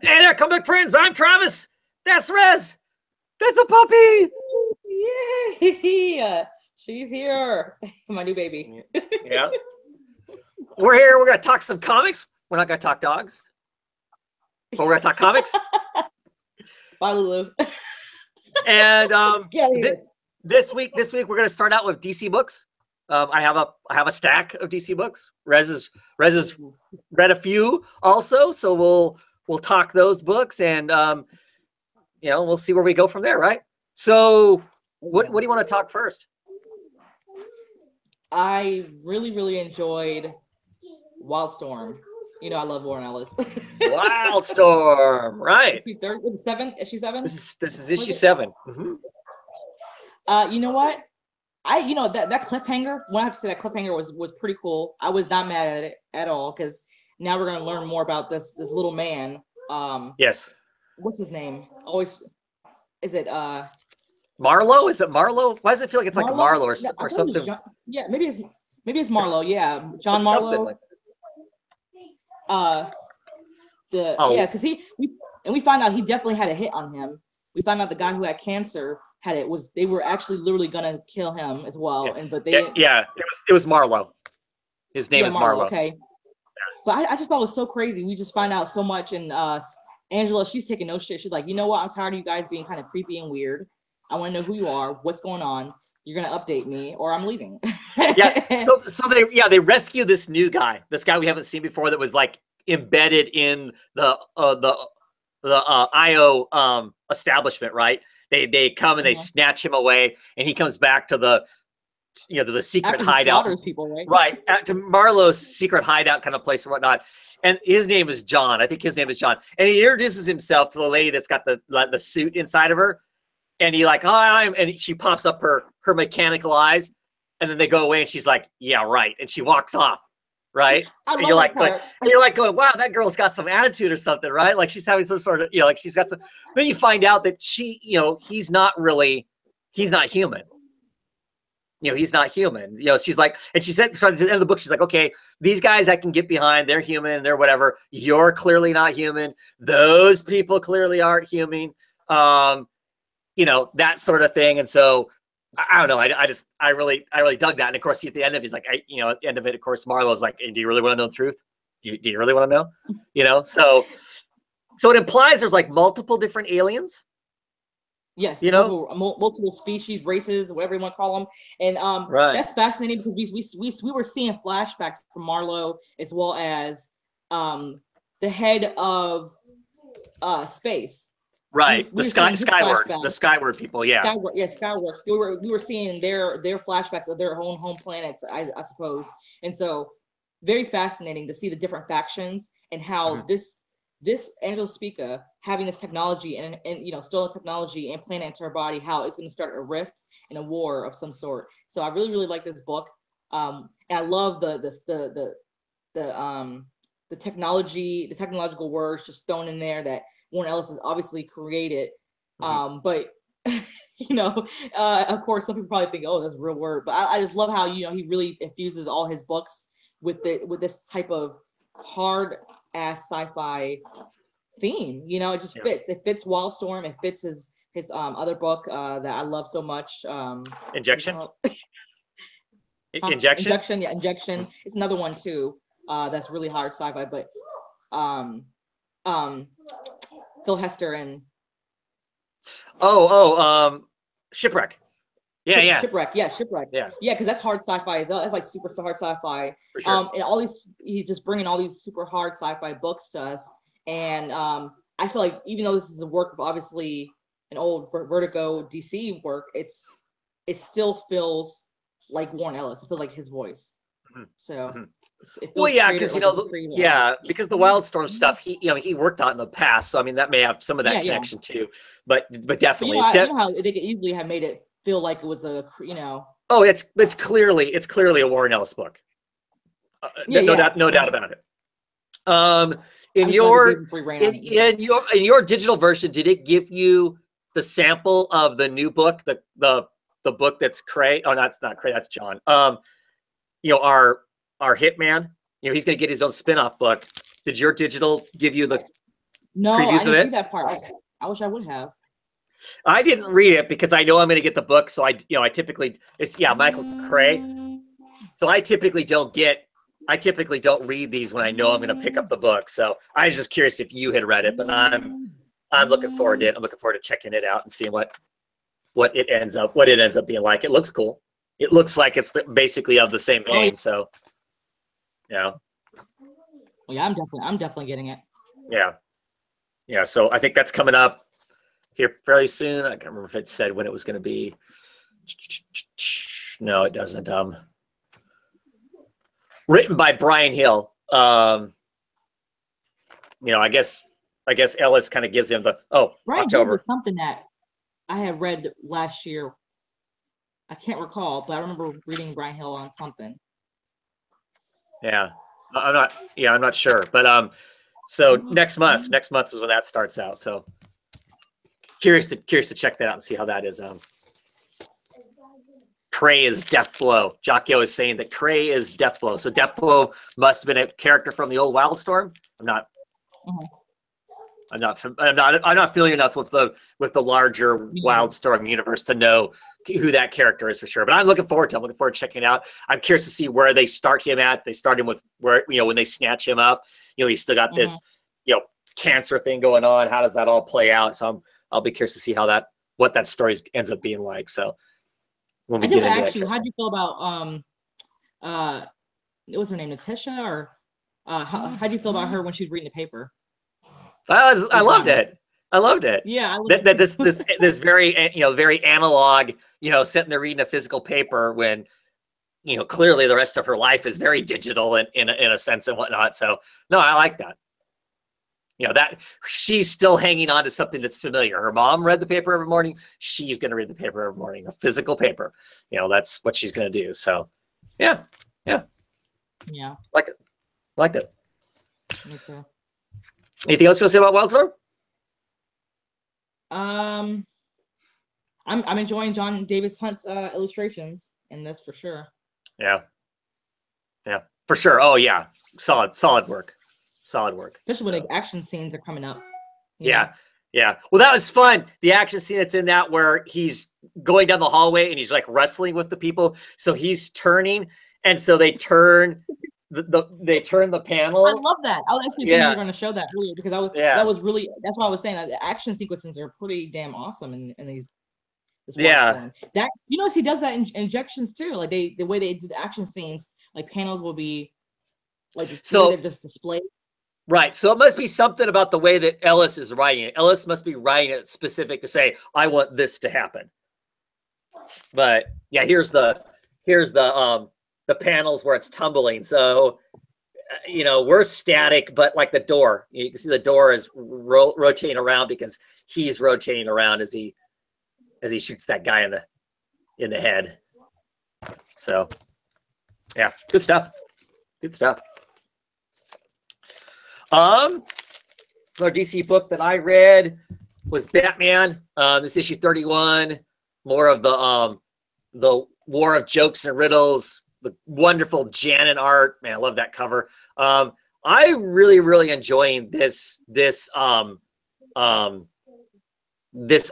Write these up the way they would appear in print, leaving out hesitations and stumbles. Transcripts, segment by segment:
Hey there, come back, friends. I'm Travis. That's Rez. That's a puppy. Yay! She's here. My new baby. Yeah. We're here. We're going to talk some comics. We're not going to talk dogs, but we're going to talk comics. Bye, Lulu. And Yeah, this week we're going to start out with DC books. I have a stack of DC books. Rez has read a few also, so we'll talk those books, and we'll see where we go from there, right? So what do you want to talk first? I really enjoyed Wildstorm. You know I love Warren Ellis. Wildstorm, right? Is she third? Is it 7? Is she 7? This is issue 7. Mm-hmm. You know what? That cliffhanger. When I have to say that cliffhanger was pretty cool. I was not mad at it at all because now we're gonna learn more about this little man. Yes. What's his name? Always. Is it Marlowe? Is it Marlowe? Why does it feel like it's like Marlowe or something? Yeah, maybe it's Marlowe. Yeah, John Marlowe. Because we found out he definitely had a hit on him. We found out the guy who had cancer they were actually literally gonna kill him as well. Yeah. It was Marlowe. His name is Marlowe. Okay. Yeah. But I just thought it was so crazy. We just find out so much, and Angela, she's taking no shit. She's like, you know what? I'm tired of you guys being kind of creepy and weird. I want to know who you are, what's going on. You're gonna update me, or I'm leaving. Yeah. So they rescue this new guy, this guy we haven't seen before that was like embedded in the IO establishment, right? They come and they snatch him away, and he comes back to the secret hideout. People, right? Right, to Marlowe's secret hideout kind of place or whatnot. And his name is John. I think his name is John. And he introduces himself to the lady that's got the suit inside of her. And he like, hi, and she pops up her mechanical eyes, and then they go away, and she's like, yeah, right. And she walks off, right? And you're like going, wow, that girl's got some attitude or something, right? Like she's having some sort of, like she's got some. Then you find out that he's not human. He's not human. She's like, and she said at the end of the book, she's like, okay, these guys I can get behind. They're human. They're whatever. You're clearly not human. Those people clearly aren't human. That sort of thing. And so I don't know. I really dug that. And of course, at the end of it, he's like, at the end of it, of course, Marlowe's like, hey, do you really want to know the truth? Do you really want to know? So it implies there's like multiple different aliens. Yes, multiple species, races, whatever you want to call them, and that's fascinating because we were seeing flashbacks from Marlowe as well as the head of space. Right, Skyward people, yeah. Skyward. We were seeing their flashbacks of their own home planets, I suppose, and so very fascinating to see the different factions and how this Angela Spica having this technology and stolen technology and plant it into her body, how it's going to start a rift and a war of some sort. So I really like this book, and I love the technology, the technological words just thrown in there that Warren Ellis has obviously created. But of course, some people probably think, oh, that's a real word. But I just love how he really infuses all his books with this type of hard ass sci-fi theme. It just fits. It fits Wildstorm. It fits his other book that I love so much. Injection. Injection. Yeah, Injection. It's another one too. That's really hard sci-fi, but Phil Hester and Shipwreck. Yeah. Shipwreck. Yeah, because that's hard sci-fi as well. That's like super hard sci-fi. For sure. And all these, he's just bringing all these super hard sci-fi books to us. And I feel like even though this is a work of obviously an old Vertigo DC work, it still feels like Warren Ellis. It feels like his voice. So. Because because the Wildstorm stuff he worked on in the past, so I mean that may have some of that connection too, but definitely, how they could easily have made it feel like it was it's clearly a Warren Ellis book, no doubt about it. In your digital version, did it give you the sample of the new book, the book that's Cray? Oh, that's not Cray, that's John. Our Hitman, he's going to get his own spin-off book. Did your digital give you No, I previews of didn't see it? that part. I wish I would have. I didn't read it because I know I'm going to get the book. So I typically, it's, yeah, Michael Cray. So I typically don't read these when I know I'm going to pick up the book. So I was just curious if you had read it, but I'm looking forward to it. I'm looking forward to checking it out and seeing what it ends up being like. It looks cool. It looks like it's basically of the same vein. Oh, yeah. So, yeah. Well, yeah, I'm definitely getting it. Yeah. So I think that's coming up here fairly soon. I can't remember if it said when it was going to be. No, it doesn't. Written by Brian Hill. I guess Ellis kind of gives him the Brian October. Hill was something that I had read last year. I can't recall, but I remember reading Brian Hill on something. Yeah, I'm not sure, but so next month is when that starts out. So curious to check that out and see how that is. Cray is Deathblow. Jockio is saying that Cray is Deathblow. So Deathblow must have been a character from the old Wildstorm. I'm not familiar enough with the larger Wildstorm universe to know who that character is for sure. But I'm looking forward to checking it out. I'm curious to see where they start him at. They start him with where, when they snatch him up, he's still got this, cancer thing going on. How does that all play out? So I'll be curious to see what that story ends up being like. So when we get into ask you, how do you feel about what was her name, Natasha, or how do you feel about her when she was reading the paper? I loved it. Yeah, that this very very analog, sitting there reading a physical paper when clearly the rest of her life is very digital in a sense and whatnot. So no, I like that. That she's still hanging on to something that's familiar. Her mom read the paper every morning. She's going to read the paper every morning, a physical paper. That's what she's going to do. So yeah. Liked it. Okay. Anything else you want to say about Wildstorm? I'm enjoying John Davis Hunt's illustrations, and that's for sure. Yeah, for sure. Oh yeah, solid work. Especially when the action scenes are coming up. Yeah. Well, that was fun. The action scene that's in that where he's going down the hallway and he's like wrestling with the people. So he's turning, and so they turn the panel. I love that. I was actually thinking you were going to show that earlier because that's what I was saying. The action sequences are pretty damn awesome in these. That he does that in injections too. Like the way they do the action scenes, like panels will be like they're just displayed. Right. So it must be something about the way that Ellis is writing it. Ellis must be writing it specific to say, I want this to happen. But yeah, here's the panels where it's tumbling. So, we're static, but like the door, you can see the door is rotating around because he's rotating around as he shoots that guy in the head. So yeah, good stuff. Another DC book that I read was Batman. This issue 31, more of the war of jokes and riddles, the wonderful Janin art. Man, I love that cover. I really enjoying this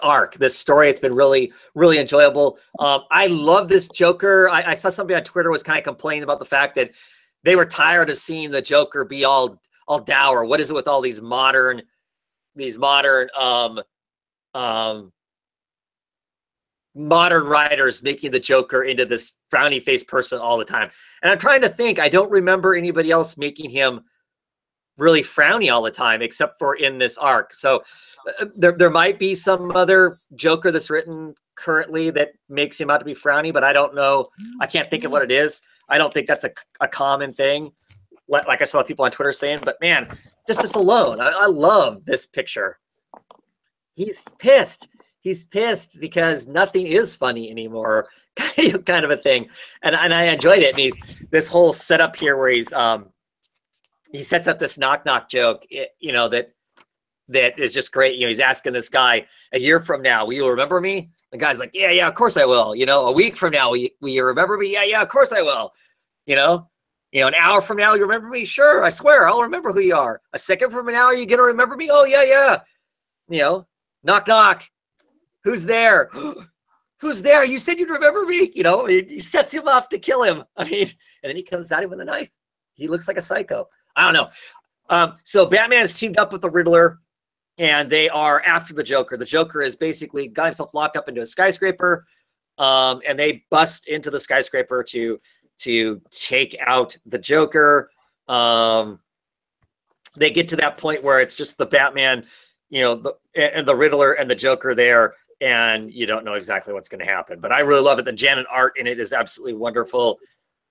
arc, this story. It's been really enjoyable. I love this Joker. I saw somebody on Twitter was kind of complaining about the fact that they were tired of seeing the Joker be all dour. What is it with all these modern writers making the Joker into this frowny face person all the time? And I'm trying to think, I don't remember anybody else making him really frowny all the time except for in this arc. So there might be some other Joker that's written currently that makes him out to be frowny, but I don't know. I can't think of what it is. I don't think that's a common thing, like I saw people on Twitter saying. But man, just this alone, I love this picture. He's pissed because nothing is funny anymore, kind of a thing. And I enjoyed it. And this whole setup here where he sets up this knock joke, that is just great. He's asking this guy, a year from now, will you remember me? The guy's like, yeah, of course I will. A week from now, will you remember me? Yeah, of course I will. You know, an hour from now, you remember me? Sure, I swear, I'll remember who you are. A second from an hour, you gonna remember me? Oh, yeah, yeah. You know, knock, knock. Who's there? Who's there? You said you'd remember me. You know, he sets him up to kill him. I mean, and then he comes at him with a knife. He looks like a psycho. I don't know. So Batman is teamed up with the Riddler, and they are after the Joker. The Joker has basically got himself locked up into a skyscraper, and they bust into the skyscraper to take out the Joker. They get to that point where it's just the Batman, you know, and the Riddler and the Joker there, and you don't know exactly what's going to happen. But I really love it. The Janet art in it is absolutely wonderful.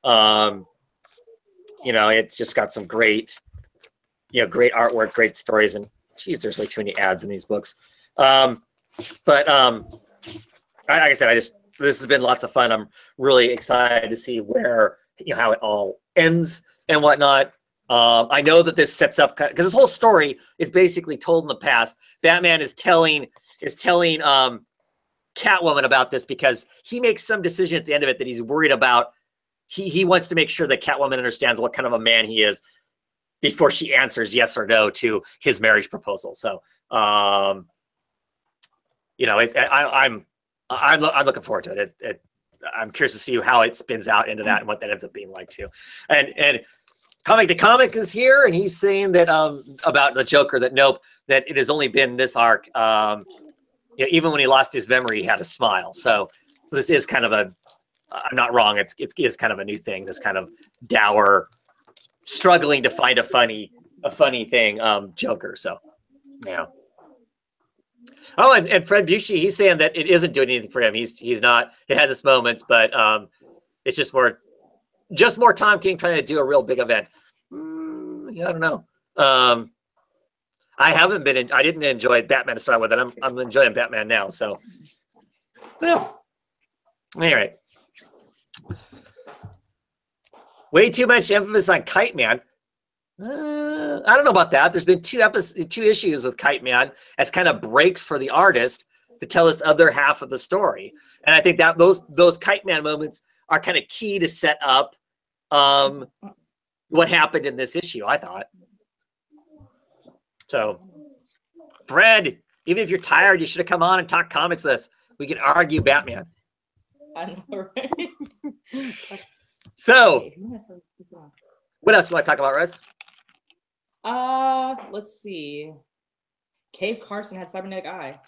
You know, it's just got some great, you know, great artwork, great stories, and geez, there's way too many ads in these books. Like I said, this has been lots of fun. I'm really excited to see where, you know, how it all ends and whatnot. I know that this sets up, because this whole story is basically told in the past. Batman is telling Catwoman about this because he makes some decision at the end of it that he's worried about. He wants to make sure that Catwoman understands what kind of a man he is before she answers yes or no to his marriage proposal. So, you know, I'm looking forward to it. I'm curious to see how it spins out into that and what that ends up being like too. And Comic to Comic is here, and he's saying that about the Joker that that it has only been this arc. You know, even when he lost his memory, he had a smile. So this is kind of a, I'm not wrong. It's kind of a new thing. This kind of dour, struggling to find a funny thing Joker. So yeah. Oh, and Fred Buscemi, he's saying that it isn't doing anything for him. He's not. It has its moments, but it's just more Tom King trying to do a real big event. Yeah, I don't know. I didn't enjoy Batman to start with, and I'm enjoying Batman now. So, yeah. Anyway, way too much emphasis on Kite Man. I don't know about that. There's been two issues with Kite Man as kind of breaks for the artist to tell this other half of the story, and I think that those Kite Man moments are kind of key to set up what happened in this issue, I thought. So, Fred, even if you're tired, you should have come on and talk comics with us. We can argue Batman. I know, right? So, what else do you want to talk about, Russ? Let's see. Cave Carson has cybernetic eye.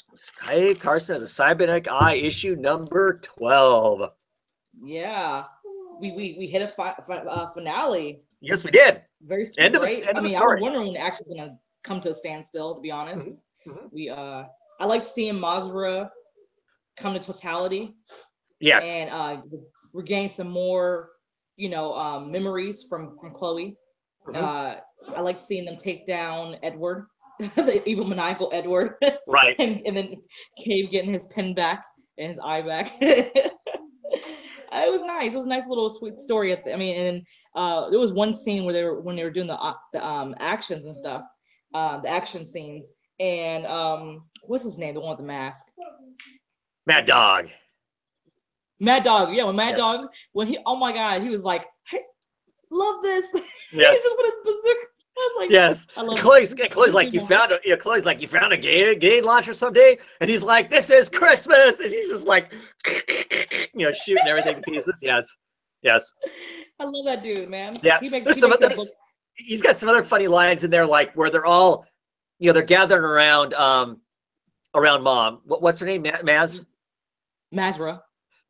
Cave Carson has a cybernetic eye, issue number 12. Yeah. We hit a finale. Yes, we did. Very end of I mean, story. I was wondering when it actually gonna come to a standstill, to be honest. I like seeing Mazra come to totality. Yes. And regain some more, you know, memories from Chloe. I like seeing them take down Edward, the evil maniacal Edward. Right. and then Cave getting his pen back and his eye back. It was nice. It was a nice little sweet story. And there was one scene where when they were doing the actions and stuff, the action scenes. And what's his name? The one with the mask. Mad Dog. Mad Dog. Yeah, when Mad Dog, oh my God, he was like, I love this. Yes. He just put his bazooka. I was like, yes. Chloe's like, you found a grenade launcher someday, and he's like, this is Christmas, and he's just like, you know, shooting everything to pieces. Yes. I love that dude, man. Yeah. He's got some other funny lines in there, like where they're all, you know, they're gathering around Mom. What's her name?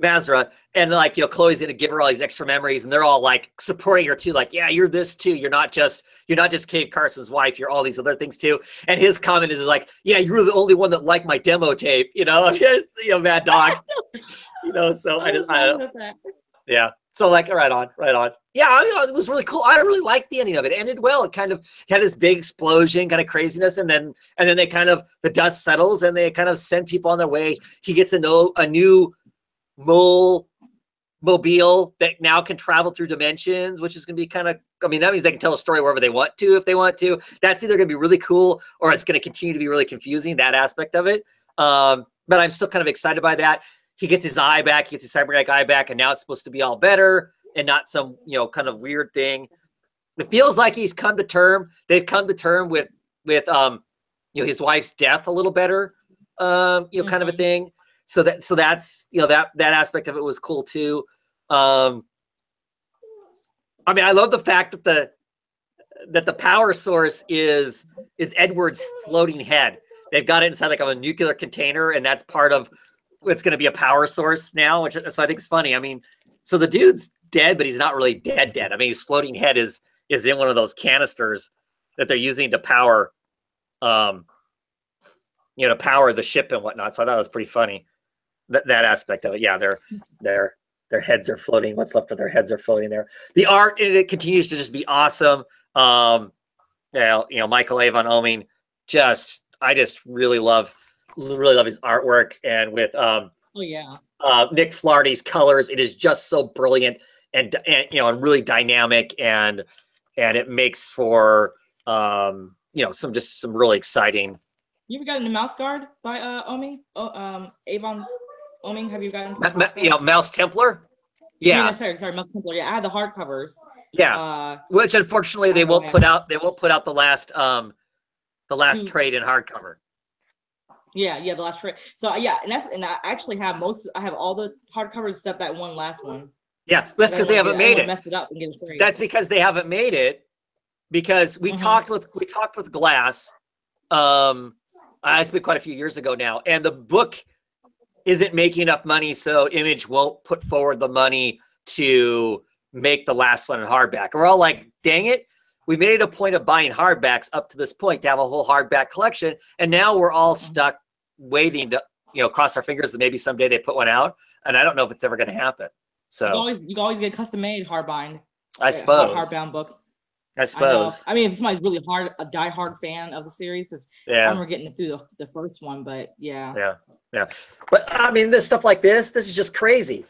Mazra, and like, you know, Chloe's gonna give her all these extra memories, and they're all like supporting her too, like, yeah, you're this too. You're not just Cave Carson's wife. You're all these other things too. And his comment is like, yeah, you were the only one that liked my demo tape. You know, here's, you know, Mad Dog. You know, so I don't. Yeah. So like, right on. Yeah, it was really cool. I really liked the ending of it. It ended well. It kind of had this big explosion, kind of craziness, and then they kind of, the dust settles, and they kind of send people on their way. He gets a new mobile that now can travel through dimensions, which is going to be kind of, I mean, that means they can tell a story wherever they want to, if they want to. That's either going to be really cool or it's going to continue to be really confusing, that aspect of it. But I'm still kind of excited by that. He gets his eye back, he gets his cybernetic eye back, and now it's supposed to be all better. and not some, you know, kind of weird thing. It feels like they've come to term with you know, his wife's death a little better, you know, kind of a thing. So that's, you know, that aspect of it was cool too. I mean, I love the fact that the power source is Edward's floating head. They've got it inside like a nuclear container, and that's part of what's going to be a power source now, which so I think is funny. I mean, so the dude's dead, but he's not really dead. I mean, his floating head is in one of those canisters that they're using to power, you know, to power the ship and whatnot. So I thought it was pretty funny, that aspect of it. Yeah, their heads are floating. What's left of their heads are floating there. The art in it continues to just be awesome. You know, Michael Avon Oeming, I just really love his artwork, and with Nick Flaherty's colors, it is just so brilliant and you know, and really dynamic, and it makes for you know, some really exciting. You ever gotten the Mouse Guard by Oeming? Avon Oeming, have you gotten You know, Mouse Templar? Yeah. Sorry, Mouse Templar. Yeah, I had the hardcovers. Yeah. Which unfortunately they won't put out. They won't put out the last trade in hardcover. Yeah, the last trade. So yeah, and I actually have I have all the hardcovers except that one last one. Yeah, that's because they haven't made it. Messed it up and get it. That's because they haven't made it. Because we talked with Glass. It's been quite a few years ago now, and the book isn't making enough money, so Image won't put forward the money to make the last one in hardback. We're all like, dang it. We made it a point of buying hardbacks up to this point to have a whole hardback collection. And now we're all stuck waiting to, you know, cross our fingers that maybe someday they put one out. And I don't know if it's ever going to happen. So you always get custom made hardbind. I suppose. Hardbound book. I suppose. I mean, if somebody's really a diehard fan of the series, because I remember getting it through the first one, but yeah. But I mean, this stuff like this is just crazy.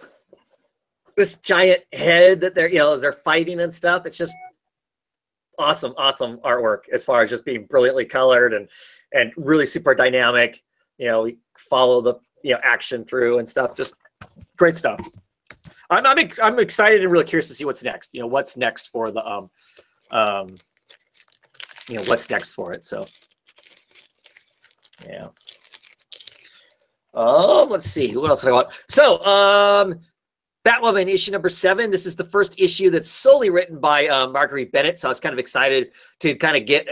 This giant head that they're, you know, as they're fighting and stuff, it's just awesome artwork as far as just being brilliantly colored and really super dynamic. You know, we follow the, you know, action through and stuff. Just great stuff. I'm excited and really curious to see what's next. You know, what's next for the you know, what's next for it. So yeah. Let's see. What else do I want? So Batwoman issue number 7. This is the first issue that's solely written by Marguerite Bennett. So I was kind of excited to kind of get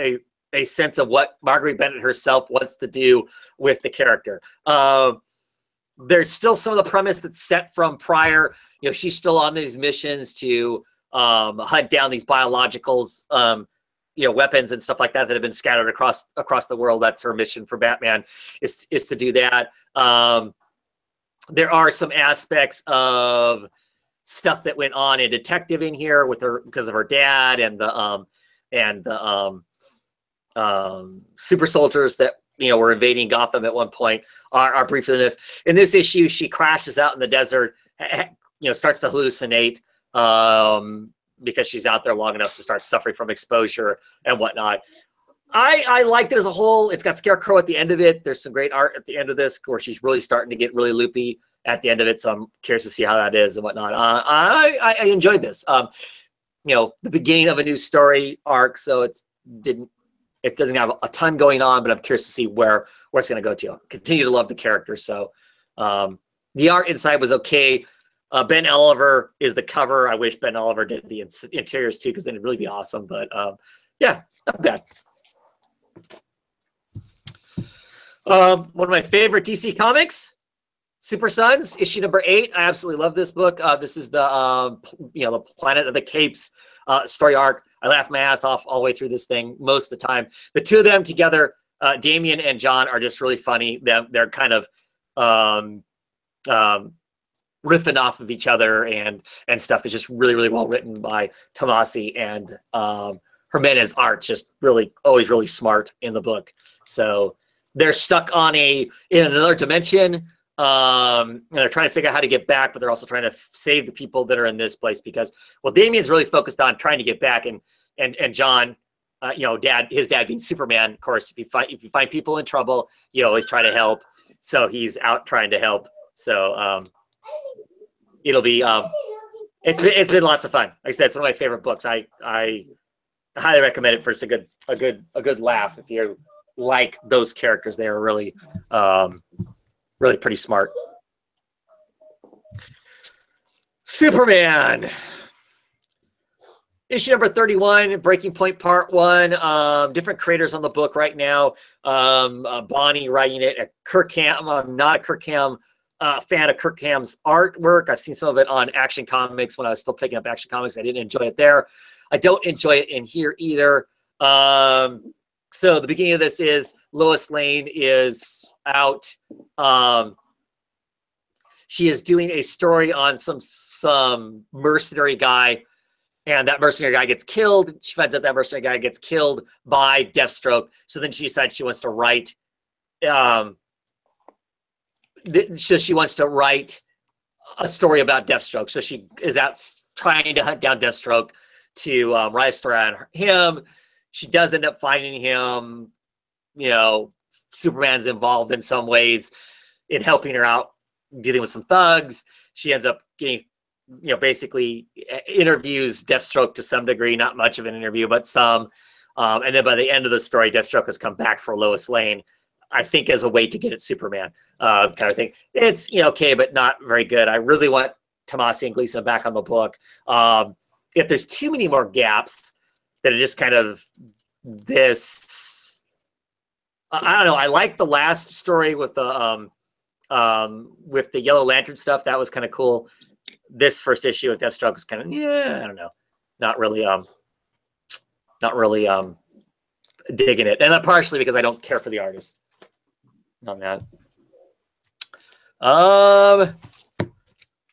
a sense of what Marguerite Bennett herself wants to do with the character. There's still some of the premise that's set from prior. You know, she's still on these missions to hunt down these biologicals, you know, weapons and stuff like that have been scattered across the world. That's her mission for Batman, is to do that. There are some aspects of stuff that went on in detective in here with her because of her dad and the super soldiers that, you know, were invading Gotham at one point are briefly in this. In this issue, she crashes out in the desert, you know, starts to hallucinate because she's out there long enough to start suffering from exposure and whatnot. I liked it as a whole. It's got Scarecrow at the end of it. There's some great art at the end of this where she's really starting to get really loopy at the end of it. So I'm curious to see how that is and whatnot. I enjoyed this. You know, the beginning of a new story arc, so it doesn't have a ton going on, but I'm curious to see where it's going to go to. Continue to love the character. So the art inside was okay. Ben Oliver is the cover. I wish Ben Oliver did the interiors too, because then it'd really be awesome. But yeah, not bad. One of my favorite DC comics, Super Sons, issue number 8. I absolutely love this book. This is the you know, the Planet of the Capes story arc. I laugh my ass off all the way through this thing most of the time. The two of them together, Damian and John, are just really funny. They're kind of riffing off of each other and stuff. Is just really, really well written by Tomasi, and Jimenez art just always really smart in the book. So they're stuck in another dimension. And they're trying to figure out how to get back, but they're also trying to save the people that are in this place because, well, Damian's really focused on trying to get back, and John, you know, his dad being Superman, of course, if you find people in trouble, you always try to help. So he's out trying to help. So it'll be It's been lots of fun. Like I said, it's one of my favorite books. I highly recommend it for just a good laugh. If you like those characters, they are really really pretty smart. Superman. Issue number 31, Breaking Point Part 1. Different creators on the book right now. Bonnie writing it. Kirkham. I'm not a Kirkham fan of Kirkham's artwork. I've seen some of it on Action Comics when I was still picking up Action Comics. I didn't enjoy it there. I don't enjoy it in here either. So the beginning of this is Lois Lane is out. She is doing a story on some mercenary guy, and that mercenary guy gets killed. She finds out that mercenary guy gets killed by Deathstroke. So then she decides she wants to write. So she wants to write a story about Deathstroke. So she is out trying to hunt down Deathstroke to write a story on him. She does end up finding him. You know, Superman's involved in some ways in helping her out, dealing with some thugs. She ends up getting, you know, basically interviews Deathstroke to some degree, not much of an interview, but some. And then by the end of the story, Deathstroke has come back for Lois Lane, I think, as a way to get at Superman kind of thing. It's, you know, okay, but not very good. I really want Tomasi and Gleason back on the book. If there's too many more gaps that are just kind of this, I don't know. I like the last story with the Yellow Lantern stuff. That was kind of cool. This first issue with Deathstroke was kind of, yeah, I don't know, not really digging it, and partially because I don't care for the artist on that.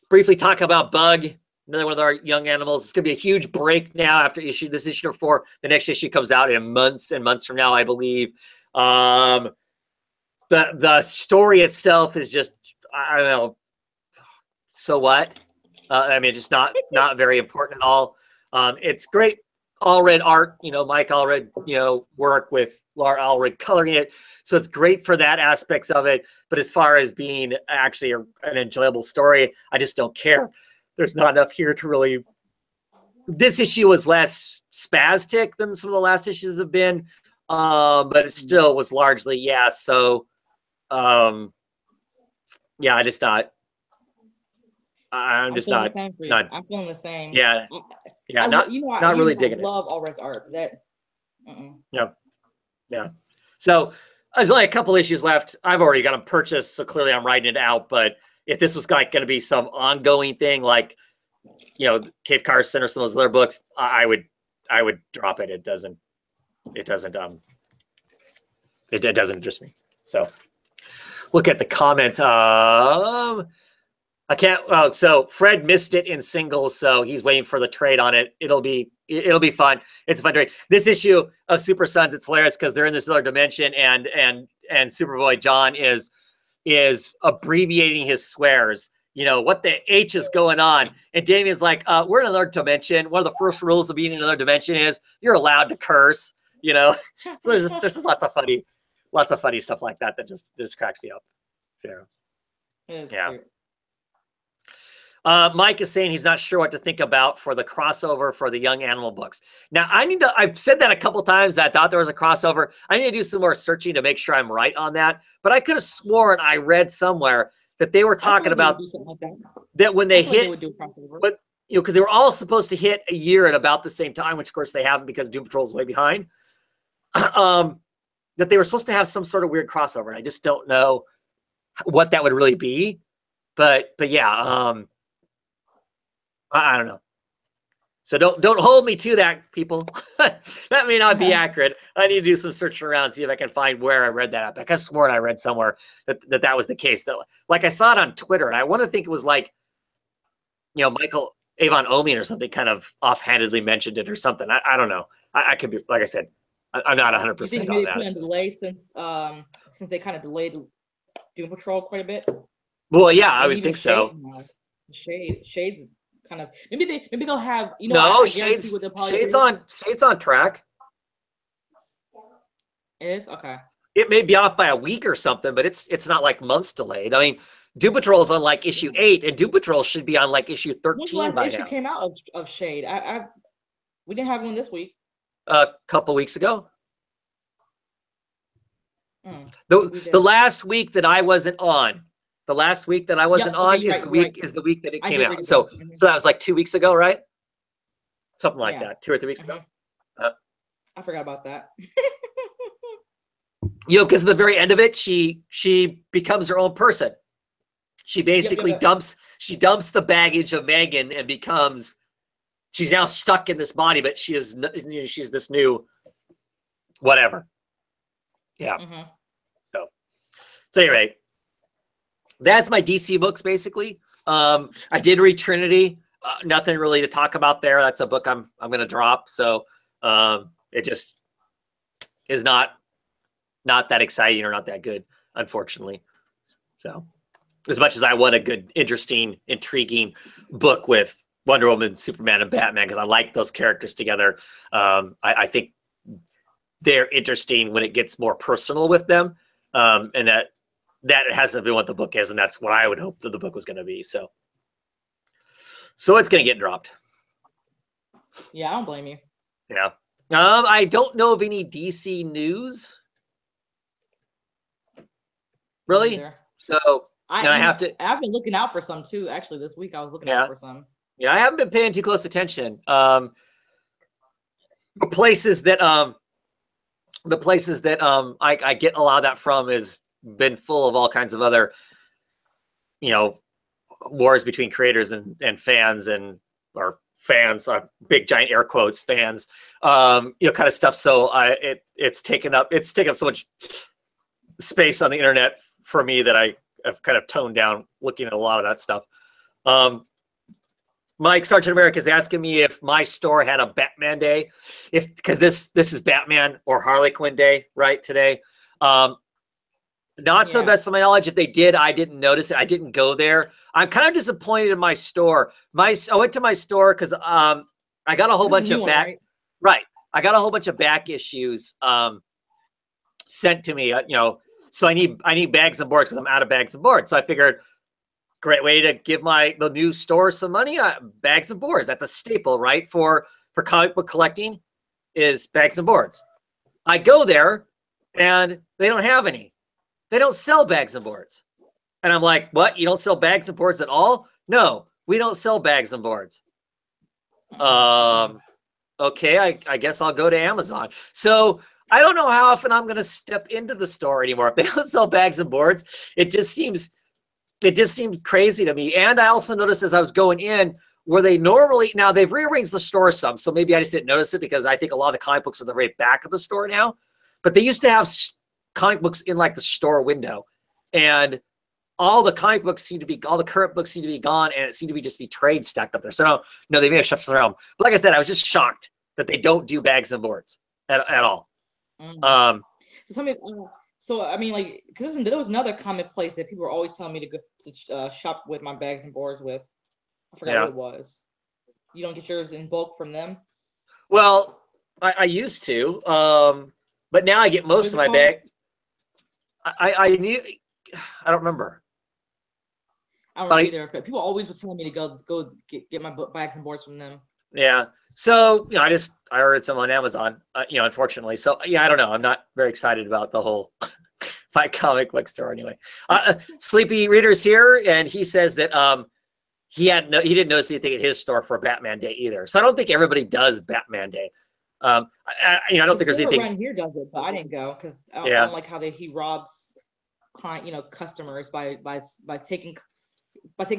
Briefly talk about Bug, another one of our young animals. It's gonna be a huge break now after this issue number 4. The next issue comes out in months and months from now, I believe. The story itself is just, I don't know. So what? I mean, just not very important at all. It's great Allred art, you know, Mike Allred, you know, work with Laura Allred coloring it. So it's great for that aspects of it. But as far as being actually an enjoyable story, I just don't care. There's not enough here to really. This issue was less spastic than some of the last issues have been, but it still was largely, yeah. So, yeah, I just not. I'm just not. I'm feeling the same. Yeah, yeah, not really digging it. I love Allred's art. That. Yeah, yeah. So there's only a couple issues left. I've already got them purchased, so clearly I'm writing it out. But if this was like going to be some ongoing thing, like, you know, Cave Carson or some of those other books, I would drop it. It doesn't interest me. So look at the comments. I can't. Oh, so Fred missed it in singles, so he's waiting for the trade on it. It'll be fun. It's a fun trade. This issue of Super Sons, it's hilarious because they're in this other dimension, and Superboy John is abbreviating his swears. You know, what the H is going on? And Damien's like, we're in another dimension. One of the first rules of being in another dimension is you're allowed to curse. You know, so there's just lots of funny stuff like that just cracks me up. So, yeah. Mike is saying he's not sure what to think about for the crossover for the Young Animal books. Now, I've said that a couple times. I thought there was a crossover. I need to do some more searching to make sure I'm right on that. But I could have sworn I read somewhere that they were talking about that when they hit, but you know, because they were all supposed to hit a year at about the same time, which of course they haven't because Doom Patrol is way behind. That they were supposed to have some sort of weird crossover. I just don't know what that would really be. But yeah, I don't know. So don't hold me to that, people. That may not be accurate. I need to do some searching around, see if I can find where I read that. I could have sworn I read somewhere that was the case. That, like, I saw it on Twitter, and I want to think it was like, you know, Michael Avon Omian or something kind of offhandedly mentioned it or something. I don't know. I could be, like I said, I'm not 100% on that. Delay since they kind of delayed Doom Patrol quite a bit. Well, yeah, I would think so. Shades kind of maybe they'll have, you know. No, Shades on track. It is okay. It may be off by a week or something, but it's not like months delayed. I mean, Doom Patrol is on like issue 8, and Doom Patrol should be on like issue When's the 13 last by issue now. came out of Shade? We didn't have one this week. A couple weeks ago. Mm, The last week that I wasn't on. The last week that I wasn't okay, on you're is right, the you're week right. is the week that it I came get out. what So you're saying. so that was like 2 weeks ago, right? Something like Yeah. that. 2 or 3 weeks ago. I forgot about that. Because at the very end of it, she becomes her own person. She basically yep. dumps the baggage of Megan and becomes. She's now stuck in this body, but she's this new whatever. Yeah. So anyway, that's my DC books basically. I did read Trinity. Nothing really to talk about there. That's a book I'm going to drop. So it just is not that exciting or not that good, unfortunately. So as much as I want a good, interesting, intriguing book with Wonder Woman, Superman, and Batman, because I like those characters together, I think they're interesting when it gets more personal with them, and that hasn't been what the book is, and that's what I would hope that the book was going to be. So it's going to get dropped. Yeah, I don't blame you. Yeah. I don't know of any DC news. Really? So I've been looking out for some too. Actually, this week I was looking out for some. Yeah, I haven't been paying too close attention. The places that I get a lot of that from has been full of all kinds of other, wars between creators and fans or fans, big giant air quotes fans, kind of stuff. So it's taken up so much space on the internet for me that I have kind of toned down looking at a lot of that stuff. Mike Sergeant America is asking me if my store had a Batman day, because this is Batman or Harley Quinn day right today. Not to the best of my knowledge. If they did, I didn't notice it. I didn't go there. I'm kind of disappointed in my store. I went to my store because I got a whole bunch of back. Right. I got a whole bunch of back issues sent to me. So I need bags and boards because I'm out of bags and boards. So I figured, great way to give the new store some money. Bags and boards. That's a staple, right? For comic book collecting, is bags and boards. I go there and they don't have any. They don't sell bags and boards. And I'm like, what? You don't sell bags and boards at all? No, we don't sell bags and boards. Okay, I guess I'll go to Amazon. So I don't know how often I'm going to step into the store anymore. If they don't sell bags and boards, it just seems crazy to me. And I also noticed as I was going in, where they normally, now they've rearranged the store some, so maybe I just didn't notice it because I think a lot of the comic books are the very back of the store now. But they used to have comic books in like the store window, and all the current books seem to be gone, and it seemed to be just trades stacked up there. So no, they may have shuffled around. But like I said, I was just shocked that they don't do bags and boards at all. So I mean, like, because there was another comic place that people were always telling me to go to shop with my bags and boards with. I forgot what it was. You don't get yours in bulk from them? Well, I used to, but now I get most of my bag. I don't remember. I don't know either. But people always were telling me to go get my bags and boards from them. Yeah. So I ordered some on Amazon. Unfortunately. So yeah, I don't know. I'm not very excited about the whole my comic book store anyway. Sleepy Reader's here, and he says that he didn't notice anything at his store for Batman Day either. So I don't think everybody does Batman Day. I don't think there's anything around here does it, but I didn't go because I don't like how he robs customers by taking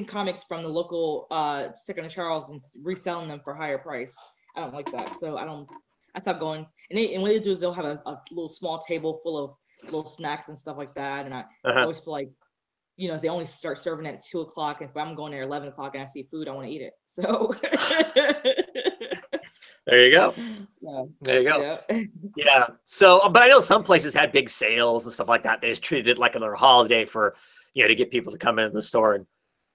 comics from the local Second and Charles and reselling them for higher price. I don't like that, so I stopped going. And what they do is they'll have a little small table full of little snacks and stuff like that. And I always feel like, they only start serving at 2:00. If I'm going there 11 o'clock and I see food, I want to eat it. So there you go. Yeah. There you go. Yeah. So, but I know some places had big sales and stuff like that. They just treated it like another holiday for, to get people to come into the store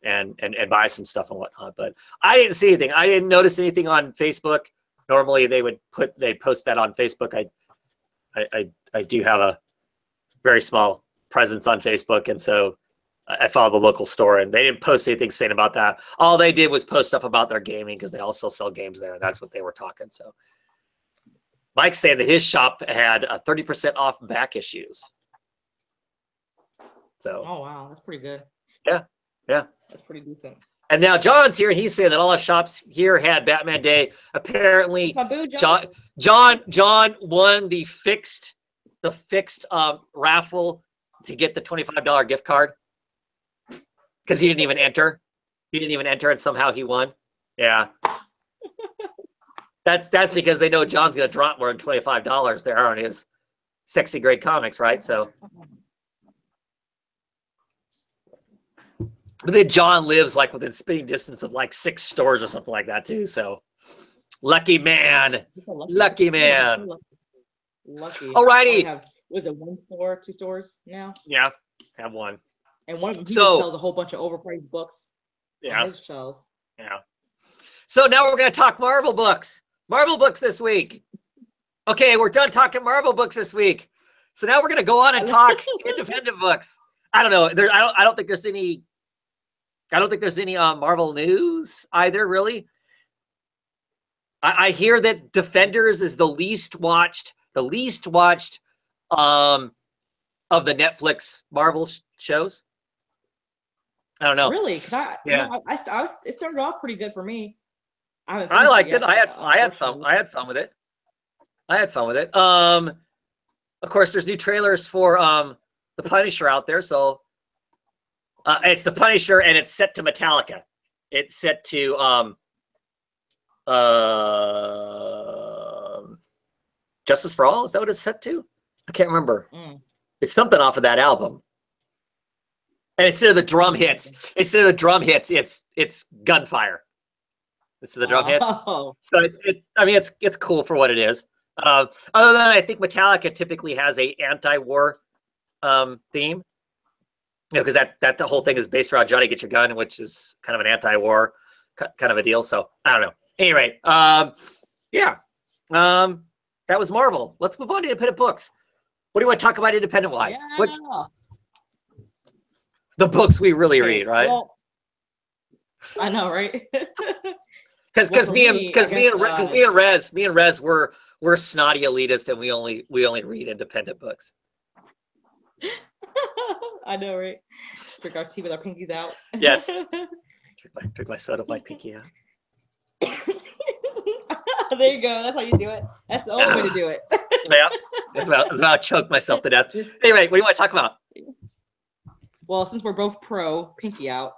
and buy some stuff and whatnot. But I didn't see anything. I didn't notice anything on Facebook. Normally they'd post that on Facebook. I do have a very small presence on Facebook, and so I followed the local store, and they didn't post anything saying about that. All they did was post stuff about their gaming because they also sell games there, and that's what they were talking. So Mike's saying that his shop had a 30% off back issues. So, oh wow, that's pretty good. Yeah, that's pretty decent. And now John's here, and he's saying that all the shops here had Batman Day. Apparently, Boo, John won the fixed raffle to get the $25 gift card because he didn't even enter. He didn't even enter, and somehow he won. Yeah, that's because they know John's gonna drop more than $25 there on his Sexy Great Comics, right? So. But then John lives like within spitting distance of like 6 stores or something like that too. So lucky man. Lucky man. Lucky. Alrighty. Was it 1 store, 2 stores now? Yeah, have one. And one of them sells a whole bunch of overpriced books. Yeah. On his shelves. Yeah. So now we're gonna talk Marvel books. Marvel books this week. Okay, we're done talking Marvel books this week. So now we're gonna go on and talk independent books. I don't know. I don't think there's any. I don't think there's any Marvel news either, really. I hear that Defenders is the least watched of the Netflix Marvel shows. I don't know. Really? Because it started off pretty good for me. I liked it. I had fun with it. Of course, there's new trailers for The Punisher out there, so. It's The Punisher, and it's set to Metallica. It's set to Justice for All. Is that what it's set to? I can't remember. It's something off of that album. And instead of the drum hits, it's gunfire. Instead of the drum hits. So it's cool for what it is. Other than that, I think Metallica typically has a anti-war theme. You know, because that the whole thing is based around Johnny Get Your Gun, which is kind of an anti-war kind of a deal. So I don't know. Anyway, that was Marvel. Let's move on to independent books. What do you want to talk about independent-wise? Yeah. What the books we really read, right? Well, I know, right? Because me and Rez, we're snotty elitist, and we only read independent books. I know, right? Drink our tea with our pinkies out. Yes. Drink my soda with my pinky out. There you go. That's how you do it. That's the only way to do it. Yeah. That's about I choked myself to death. Anyway, what do you want to talk about? Well, since we're both pro pinky out,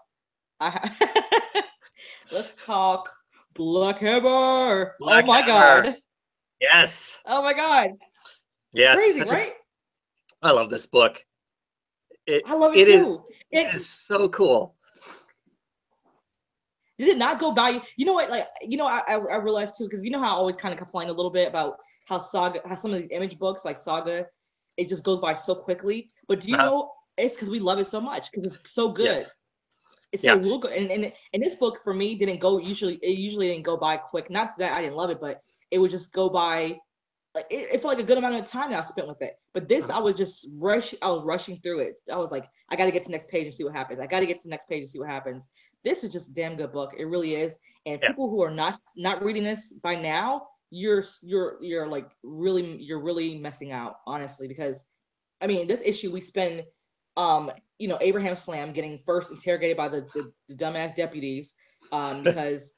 let's talk Black Hammer. Oh my God. Yes. Oh my God. Yes. Crazy, right? I love this book. I love it too. It is so cool. Did it not go by? You know what? I realized too, because you know how I always kind of complain a little bit about how some of these Image books like Saga, it just goes by so quickly. But do you know it's because we love it so much because it's so good. Yes. It's so real good. And this book for me didn't go usually didn't go by quick. Not that I didn't love it, but it would just go by. Like it felt like a good amount of time that I spent with it. But this, I was just rushing through it. I was like, I got to get to the next page and see what happens. This is just a damn good book. It really is. And people who are not reading this by now, you're like really messing out, honestly, because I mean, this issue we spend Abraham Slam getting first interrogated by the dumbass deputies because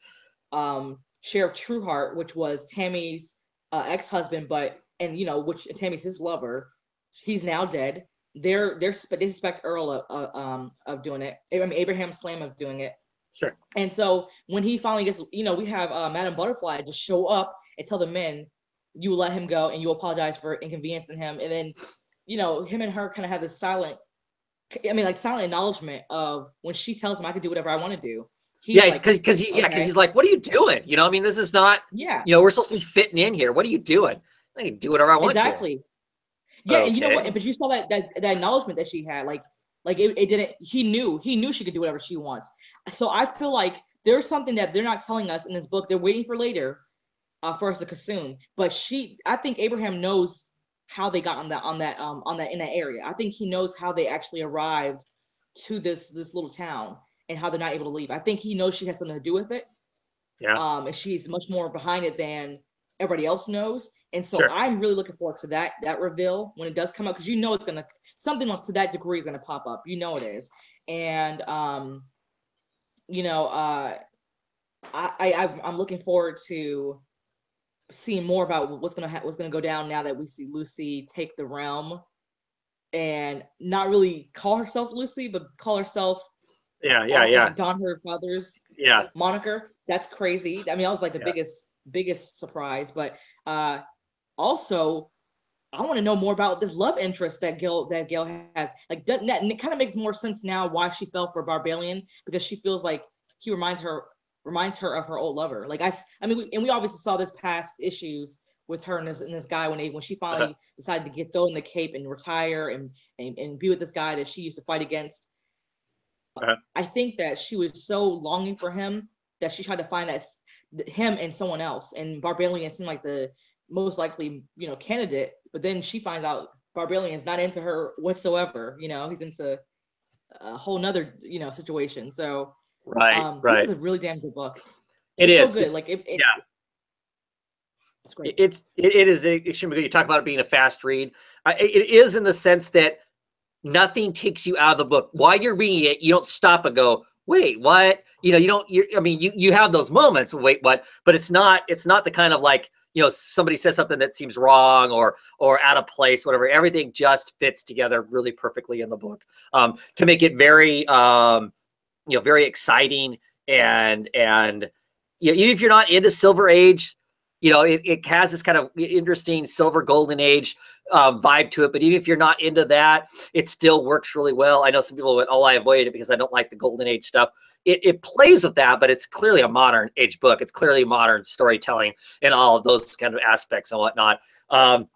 Sheriff Trueheart, which was Tammy's ex-husband, which Tammy's his lover, he's now dead. They suspect Earl of doing it. I mean, Abraham Slam of doing it. Sure. And so when he finally gets, we have Madame Butterfly just show up and tell the men, you let him go and you apologize for inconveniencing him. And then, him and her kind of have this silent acknowledgement of when she tells him I can do whatever I want to do. Because he's like, what are you doing? I mean, this is not. Yeah. We're supposed to be fitting in here. What are you doing? I can do whatever I want. Exactly. Yeah, and you know what? But you saw that acknowledgement that she had, like it didn't. He knew she could do whatever she wants. So I feel like there's something that they're not telling us in this book. They're waiting for later, for us to consume. But I think Abraham knows how they got on that in that area. I think he knows how they actually arrived to this little town and how they're not able to leave. I think he knows she has something to do with it. Yeah. And she's much more behind it than everybody else knows. And so Sure. I'm really looking forward to that reveal when it does come out, because it's gonna, something to that degree is gonna pop up. It is. And I'm looking forward to seeing more about what's gonna go down now that we see Lucy take the realm and not really call herself Lucy, but call herself don her father's moniker. That's crazy. I mean, that was like the biggest surprise. But also, I want to know more about this love interest that Gale has. Like, it kind of makes more sense now why she fell for Barbarian, because she feels like he reminds her of her old lover. Like I mean, we obviously saw this past issues with her and this guy when she finally decided to throw in the cape and retire and be with this guy that she used to fight against. I think that she was so longing for him that she tried to find him and someone else, and Barbarian seemed like the most likely candidate. But then she finds out Barbarian is not into her whatsoever. He's into a whole nother situation. So right. This is a really damn good book. It it's is so good. It's great. It is extremely good. You talk about it being a fast read. It is in the sense that nothing takes you out of the book. While you're reading it, you don't stop and go, wait, what? You have those moments of wait, what? But it's not the kind of like, somebody says something that seems wrong or out of place, whatever. Everything just fits together really perfectly in the book, to make it very, very exciting. And even if you're not into Silver Age, it has this kind of interesting silver golden age vibe to it. But even if you're not into that, it still works really well. I know some people went, I avoided it because I don't like the golden age stuff. It plays with that, but it's clearly a modern age book. It's clearly modern storytelling and all of those kind of aspects and whatnot. The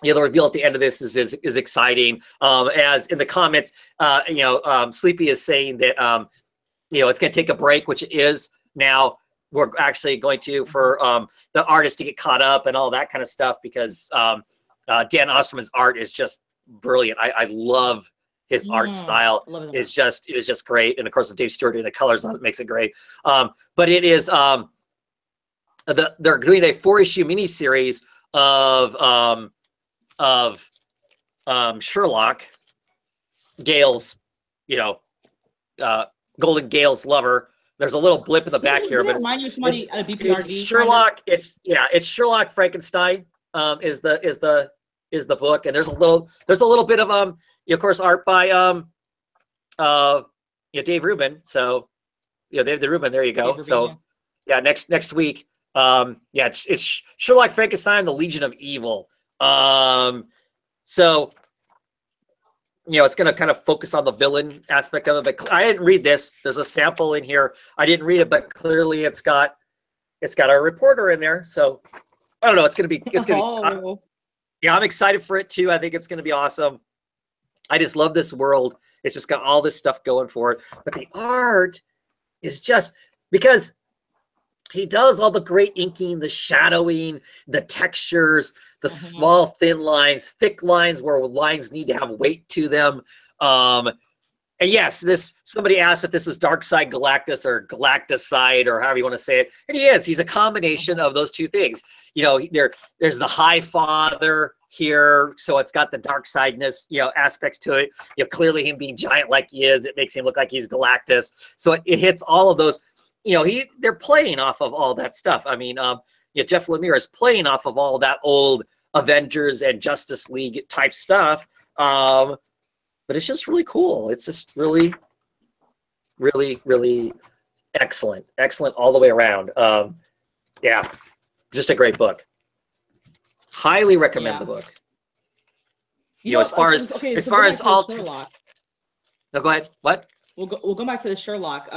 reveal at the end of this is exciting. As in the comments, Sleepy is saying that it's going to take a break, which it is now. We're actually going to, for the artist to get caught up and all that kind of stuff, because Dan Osterman's art is just brilliant. I love his art style. It is just great. And of course, with Dave Stewart doing the colors on it makes it great. But it is they're doing a 4-issue miniseries of Sherlock, Gale's, Golden Gale's lover. There's a little blip in the back here, but it's Sherlock. It's Sherlock Frankenstein. Is the book, and there's a little bit of of course, art by Dave Rubin. So Dave Rubin. There you go. So next week, it's Sherlock Frankenstein, the Legion of Evil. So it's going to kind of focus on the villain aspect of it. But I didn't read this. There's a sample in here. I didn't read it, but clearly it's got a reporter in there. So I don't know. It's going to be. I'm excited for it too. I think it's going to be awesome. I just love this world. It's just got all this stuff going for it. But the art is just, because he does all the great inking, the shadowing, the textures, the small, thin lines, thick lines where lines need to have weight to them. And yes, somebody asked if this was Darkside Galactus or Galacticide or however you want to say it. And he is. He's a combination of those two things. There's the High Father here, so it's got the dark sideness, aspects to it. Clearly him being giant like he is, it makes him look like he's Galactus. So it hits all of those. They're playing off of all that stuff. I mean, Jeff Lemire is playing off of all that old Avengers and Justice League type stuff. But it's just really cool. It's just really, really, really excellent. Excellent all the way around. Just a great book. Highly recommend the book. As far as all. No, go ahead. What? We'll go back to the Sherlock.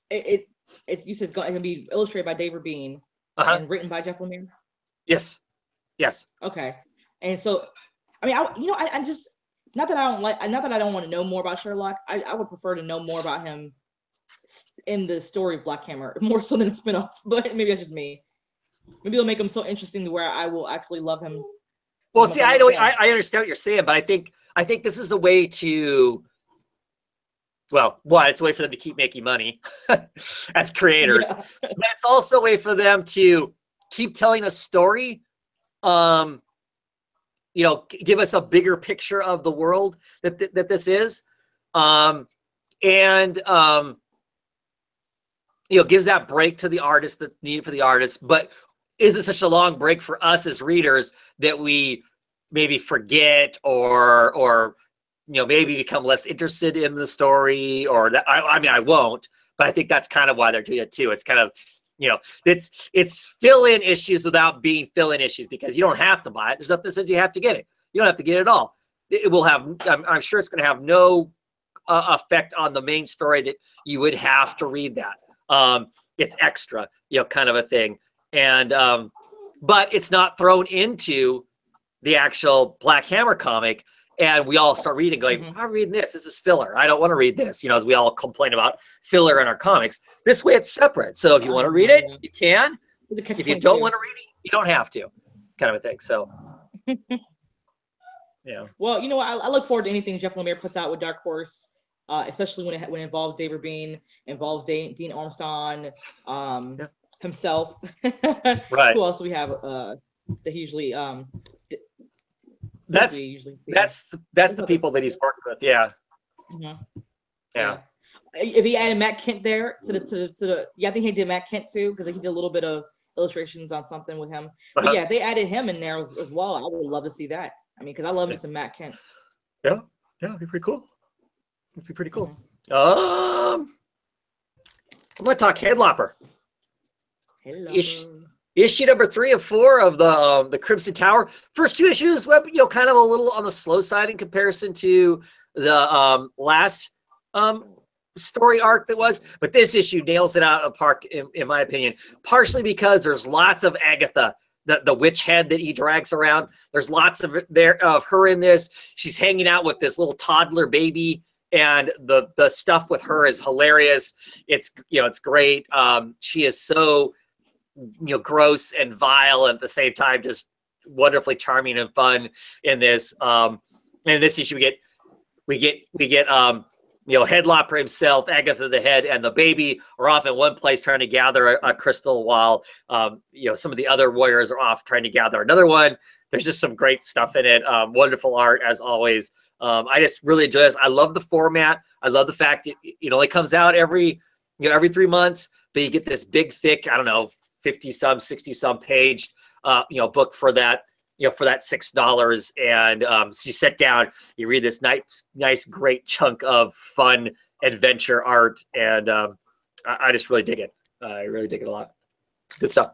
You said it's going to be illustrated by Dave Rubin and written by Jeff Lemire. Yes. Okay. And so, I mean, I just, not that I don't want to know more about Sherlock. I would prefer to know more about him in the story of Black Hammer, more so than a spinoff. But maybe that's just me. Maybe it'll make him so interesting to where I will actually love him. Well, see, I understand what you're saying, but I think this is a way to well, one, it's a way for them to keep making money as creators, Yeah. but it's also a way for them to keep telling a story. You know, give us a bigger picture of the world that this is, and you know, gives that break to the artist that's needed for the artist, but isn't such a long break for us as readers that we maybe forget or you know, maybe become less interested in the story, or that I mean, I won't, but I think that's kind of why they're doing it too. It's kind of, you know, it's fill-in issues without being fill-in issues, because you don't have to buy it. There's nothing that says you have to get it. You don't have to get it at all. It will have, I'm sure it's going to have no effect on the main story that you would have to read that. It's extra, you know, kind of a thing. And, but it's not thrown into the actual Black Hammer comic. And we all start reading, going, I'm reading this. This is filler. I don't want to read this. You know, as we all complain about filler in our comics. This way it's separate. So if you want to read it, you can. If you don't want to read it, you don't have to, kind of a thing. So, yeah. Well, you know, I look forward to anything Jeff Lemire puts out with Dark Horse, especially when it involves David Bean, involves Dean Armstrong, himself. Right. Who else do we have? That usually that's the people that he's worked with. Yeah. Yeah. If he added Matt Kent there to the I think he did Matt Kent too, because he did a little bit of illustrations on something with him. But yeah, if they added him in there as well, I would love to see that. I mean, because I love me some Matt Kent. Yeah, it'd be pretty cool. It'd be pretty cool. I'm gonna talk Headlopper. Issue number 3 of 4 of the Crimson Tower. First 2 issues, you know, kind of a little on the slow side in comparison to the last story arc that was, but this issue nails it out of the park in my opinion. Partially because there's lots of Agatha, the witch head that he drags around. There's lots of her in this. She's hanging out with this little toddler baby, and the stuff with her is hilarious. It's, you know, it's great. She is so, you know, gross and vile, and at the same time just wonderfully charming and fun in this. And in this issue we get you know, Headlopper himself, Agatha the Head, and the baby are off in one place trying to gather a crystal, while you know, some of the other warriors are off trying to gather another one. There's just some great stuff in it. Wonderful art as always. I just really enjoy this. I love the format. I love the fact that it only comes out every 3 months, but you get this big, thick, I don't know, 50-some, 60-some page, you know, book for that, you know, for that $6. And so you sit down, you read this nice, great chunk of fun adventure art, and I just really dig it. I really dig it a lot. Good stuff.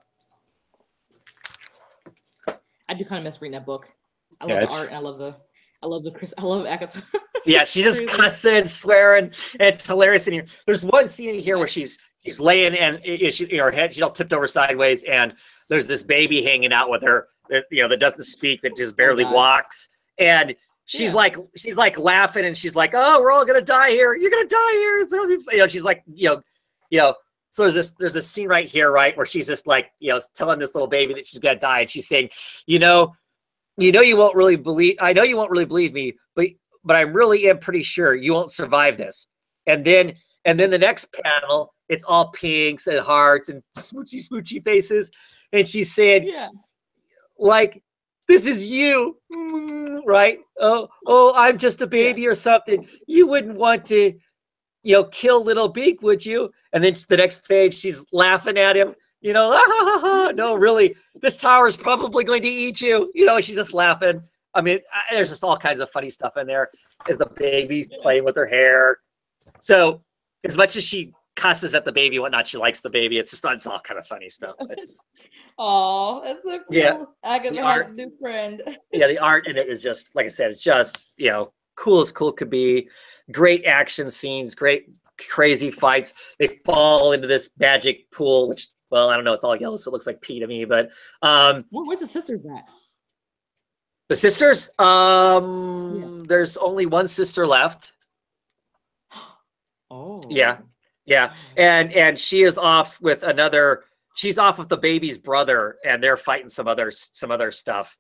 I do kind of miss reading that book. I love the art, and I love Agatha. Yeah, she's just cussing and swearing, and it's hilarious in here. There's one scene in here where she's laying, and her head, she's all tipped over sideways, and there's this baby hanging out with her, you know, that doesn't speak, that just barely walks, and she's like laughing, and she's like, "Oh, we're all gonna die here. You're gonna die here." It's gonna be, you know, she's like, you know. So there's this scene right here, right, where she's just like, you know, telling this little baby that she's gonna die, and she's saying, you know, you won't really believe. I know you won't really believe me, but I really am pretty sure you won't survive this. And then the next panel, it's all pinks and hearts and smoochy faces, and she's saying, yeah, like, this is you, right? Oh, I'm just a baby or something. You wouldn't want to, you know, kill little Beak, would you? And then the next page, she's laughing at him, you know, ah, ha, ha, ha. No, really, this tower is probably going to eat you. You know, she's just laughing. I mean, there's just all kinds of funny stuff in there as the baby's playing with her hair. So as much as she cusses at the baby and whatnot, she likes the baby. It's all kind of funny stuff. Oh, that's so cool. Yeah. Agatha has a new friend. Yeah, the art in it is just, like I said, it's just, you know, cool as cool could be. Great action scenes, great crazy fights. They fall into this magic pool, which, well, I don't know, it's all yellow, so it looks like pee to me, but where's the sisters at? The sisters? There's only one sister left. Oh. Yeah. And she is off with another, she's off with the baby's brother, and they're fighting some other stuff.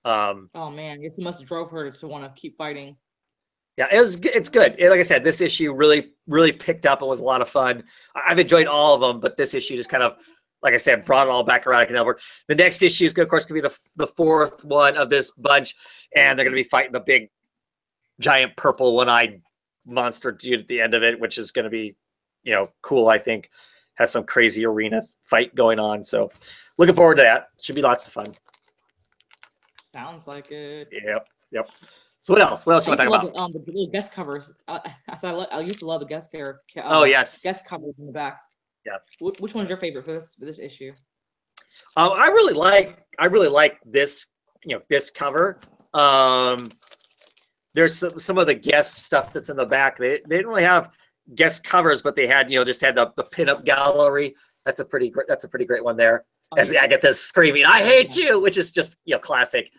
Oh man, I guess it must have drove her to want to keep fighting. Yeah, it's good. Like I said, this issue really picked up and was a lot of fun. I've enjoyed all of them, but this issue just kind of, like I said, brought it all back around. The next issue is, of course, going to be the fourth one of this bunch, and they're going to be fighting the big, giant purple one-eyed monster dude at the end of it, which is going to be, cool. I think has some crazy arena fight going on. So, looking forward to that. Should be lots of fun. Sounds like it. Yep. So what else? What else you want to talk about? The little guest covers. I used to love the guest character. Yes. Guest covers in the back. Yeah. Which one's your favorite for this issue? I really like this. This cover. There's some of the guest stuff that's in the back. They didn't really have guest covers, but they had just had the pinup gallery. That's a pretty great one there. As Agatha's screaming, "I hate you," which is just classic,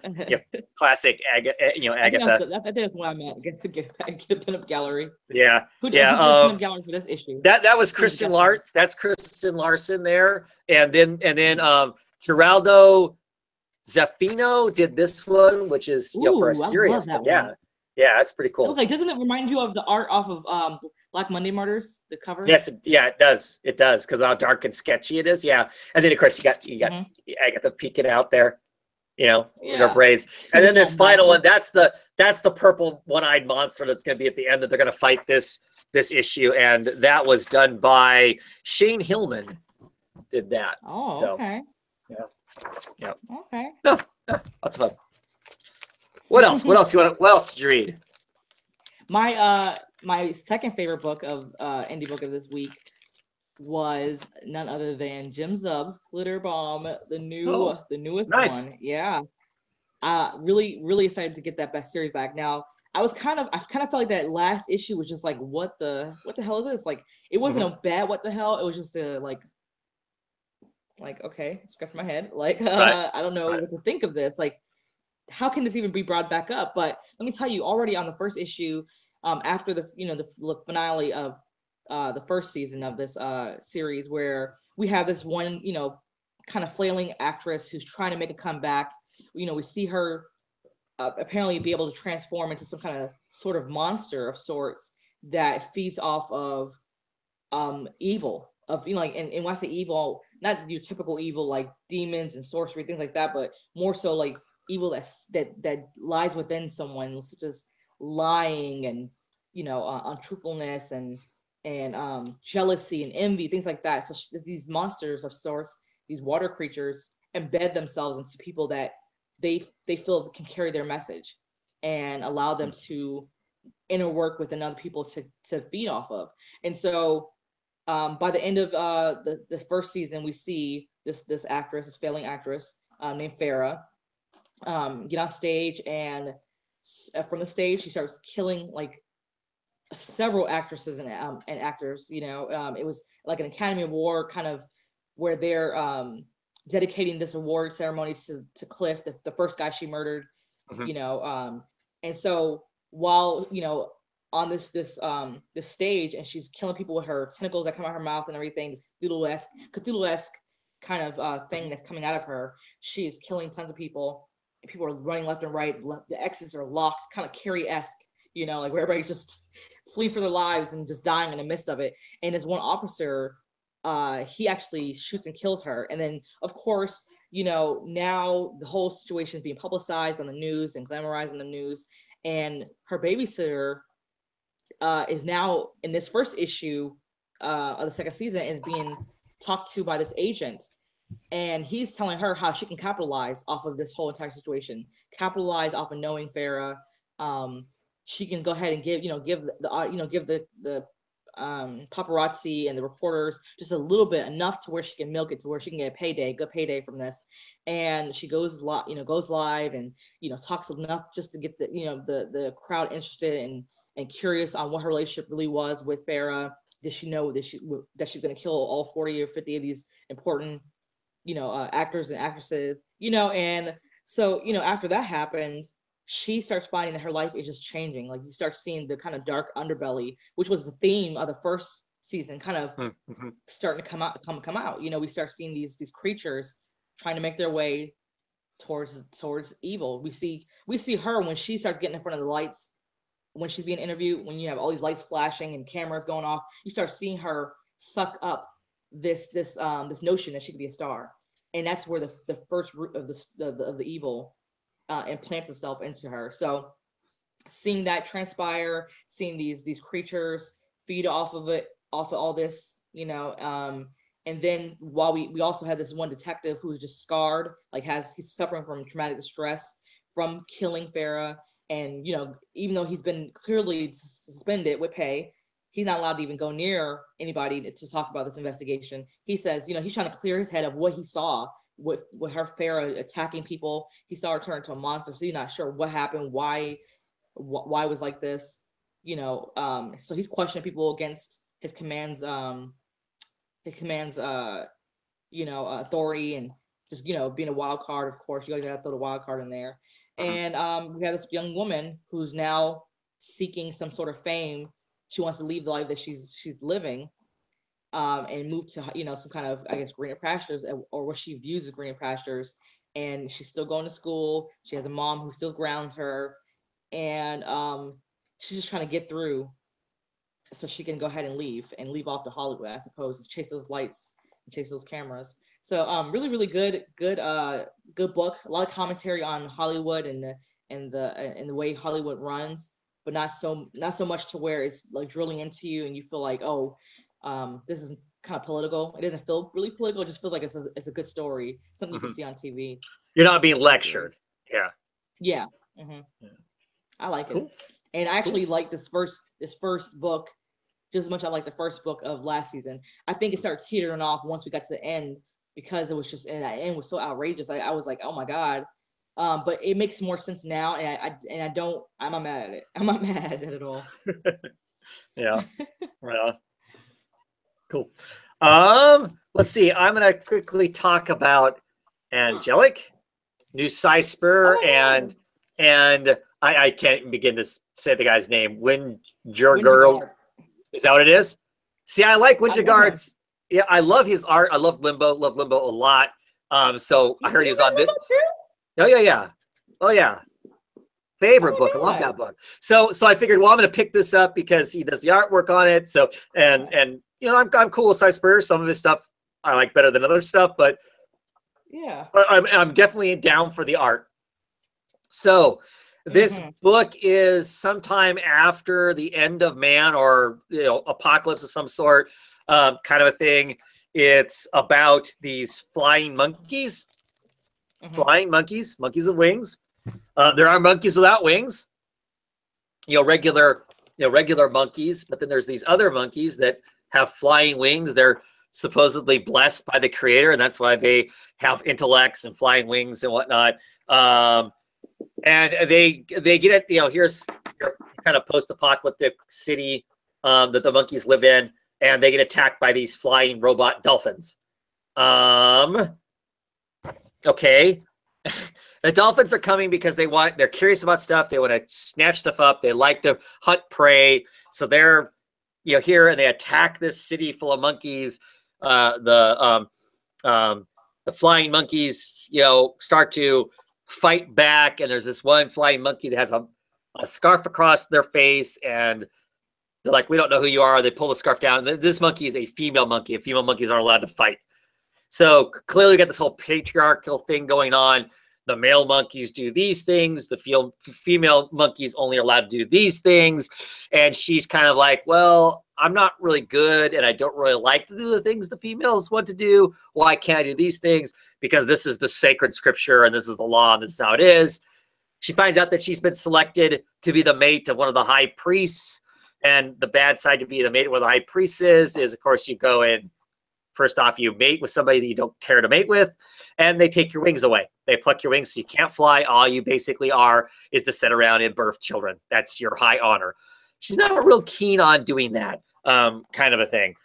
classic Agatha. I think that's what I meant. Get pinup gallery. Yeah, who did pinup gallery for this issue? That was Kristen Larson. That's Kristen Larson there, and then Geraldo Zaffino did this one, which is for a serious one. Yeah, that's pretty cool. Doesn't it remind you of the art off of Black Monday Martyrs, the cover? Yes, it does. It does, because how dark and sketchy it is. Yeah, and then of course you got Agatha peeking out there, with her braids. And then this final one, that's the purple one-eyed monster that's going to be at the end that they're going to fight this issue, and that was done by Shane Hillman. Did that? Oh, okay. Yeah. Okay. No, lots of fun. What else? What else did you read? My second favorite book of indie book of this week was none other than Jim Zub's Glitter Bomb, the newest one. Yeah. Really, really excited to get that best series back. Now, I kind of felt like that last issue was just like, what the hell is this? Like, it wasn't a bad what the hell. It was just a like okay, scratch my head. Like, I don't know what to think of this. Like, how can this even be brought back up? But let me tell you, already on the first issue, after the the finale of the first season of this series, where we have this one kind of flailing actress who's trying to make a comeback. We see her apparently be able to transform into some kind of sort of monster of sorts that feeds off of evil. Of and when I say evil, not your typical evil like demons and sorcery, things like that, but more so like evil that lies within someone, such as lying and untruthfulness and jealousy and envy, things like that. So these monsters of sorts, these water creatures, embed themselves into people that they feel can carry their message and allow them to interwork with another people to feed off of. And so by the end of the first season, we see this failing actress named Farah get on stage, and from the stage she starts killing like several actresses and actors. It was like an Academy Award kind of where they're dedicating this award ceremony to Cliff, the first guy she murdered. And so while on this stage, and she's killing people with her tentacles that come out of her mouth and everything, this Cthulhu-esque kind of thing that's coming out of her, she is killing tons of people. People are running left and right. The exits are locked, kind of Carrie-esque, like where everybody just flee for their lives and just dying in the midst of it. And as one officer, he actually shoots and kills her. And then, of course, now the whole situation is being publicized on the news and glamorized on the news. And her babysitter is now in this first issue of the second season is being talked to by this agent. And he's telling her how she can capitalize off of this whole entire situation, capitalize off of knowing Farah. She can go ahead and give the paparazzi and the reporters just a little bit, enough to where she can milk it to where she can get a good payday from this. And she goes live and talks enough just to get the crowd interested and curious on what her relationship really was with Farah. Did she know that she's going to kill all 40 or 50 of these important actors and actresses, and so, after that happens, she starts finding that her life is just changing. Like, you start seeing the kind of dark underbelly, which was the theme of the first season, kind of starting to come out. We start seeing these creatures trying to make their way towards evil. We see her when she starts getting in front of the lights when she's being interviewed, when you have all these lights flashing and cameras going off, you start seeing her suck up this notion that she could be a star, and that's where the first root of the evil implants itself into her. So seeing that transpire, seeing these creatures feed off of all this, you know, and then while we also had this one detective who's just scarred, like he's suffering from traumatic distress from killing Farah. And, you know, even though he's been clearly suspended with pay, he's not allowed to even go near anybody to talk about this investigation. He says, you know, he's trying to clear his head of what he saw with her, Farah, attacking people. He saw her turn into a monster, so he's not sure what happened, why it was like this, you know. So he's questioning people against his commands, you know, authority, and just, you know, being a wild card. Of course, you gotta throw the wild card in there. And we have this young woman who's now seeking some sort of fame. She wants to leave the life that she's living, and move to, you know, some kind of, I guess, greener pastures, or what she views as greener pastures. And she's still going to school. She has a mom who still grounds her, and she's just trying to get through so she can go ahead and leave off to Hollywood, I suppose, and chase those lights and chase those cameras. So really, really good book. A lot of commentary on Hollywood and the way Hollywood runs, but not so much to where it's like drilling into you and you feel like, oh, this is kind of political. It doesn't feel really political. It just feels like it's a good story, something you can see on TV. You're not being lectured. Yeah. Yeah. Mm-hmm. Yeah. I like it, and I actually like this first book just as much as I like the first book of last season. I think it started teetering off once we got to the end, because it was just, and that end was so outrageous. I was like, oh my God. But it makes more sense now, and I'm not mad at it. I'm not mad at it at all. Yeah. Right on. Cool. Let's see. I'm gonna quickly talk about Angelic, New Cyspher, and I can't begin to say the guy's name. Winjagard. Is that what it is? See, I like Winjagard's. Yeah, I love his art. I love Limbo a lot. So I heard he was on this. Oh yeah. Favorite book. I love that book. So I figured, well, I'm going to pick this up because he does the artwork on it. So and you know, I'm cool with Cyspher. Some of his stuff I like better than other stuff, but yeah, I'm definitely down for the art. So this book is sometime after the end of man, or, you know, apocalypse of some sort, kind of a thing. It's about these flying monkeys. Flying monkeys with wings. There are monkeys without wings, you know, regular monkeys, but then there's these other monkeys that have flying wings. They're supposedly blessed by the creator, and that's why they have intellects and flying wings and whatnot. And they get it, you know, here's your kind of post-apocalyptic city that the monkeys live in, and they get attacked by these flying robot dolphins. Okay. The dolphins are coming because they're curious about stuff. They want to snatch stuff up. They like to hunt prey. So they're, you know, here, and they attack this city full of monkeys. The flying monkeys, you know, start to fight back. And there's this one flying monkey that has a scarf across their face, and they're like, we don't know who you are. They pull the scarf down. This monkey is a female monkey, and female monkeys aren't allowed to fight. So clearly we got this whole patriarchal thing going on. The male monkeys do these things. The female monkeys only are allowed to do these things. And she's kind of like, well, I'm not really good, and I don't really like to do the things the females want to do. Why can't I do these things? Because this is the sacred scripture, and this is the law, and this is how it is. She finds out that she's been selected to be the mate of one of the high priests. And the bad side to be the mate of one of the high priests is, of course, you go in. First off, you mate with somebody that you don't care to mate with, and they take your wings away. They pluck your wings so you can't fly. All you basically are is to sit around and birth children. That's your high honor. She's not real keen on doing that, kind of a thing.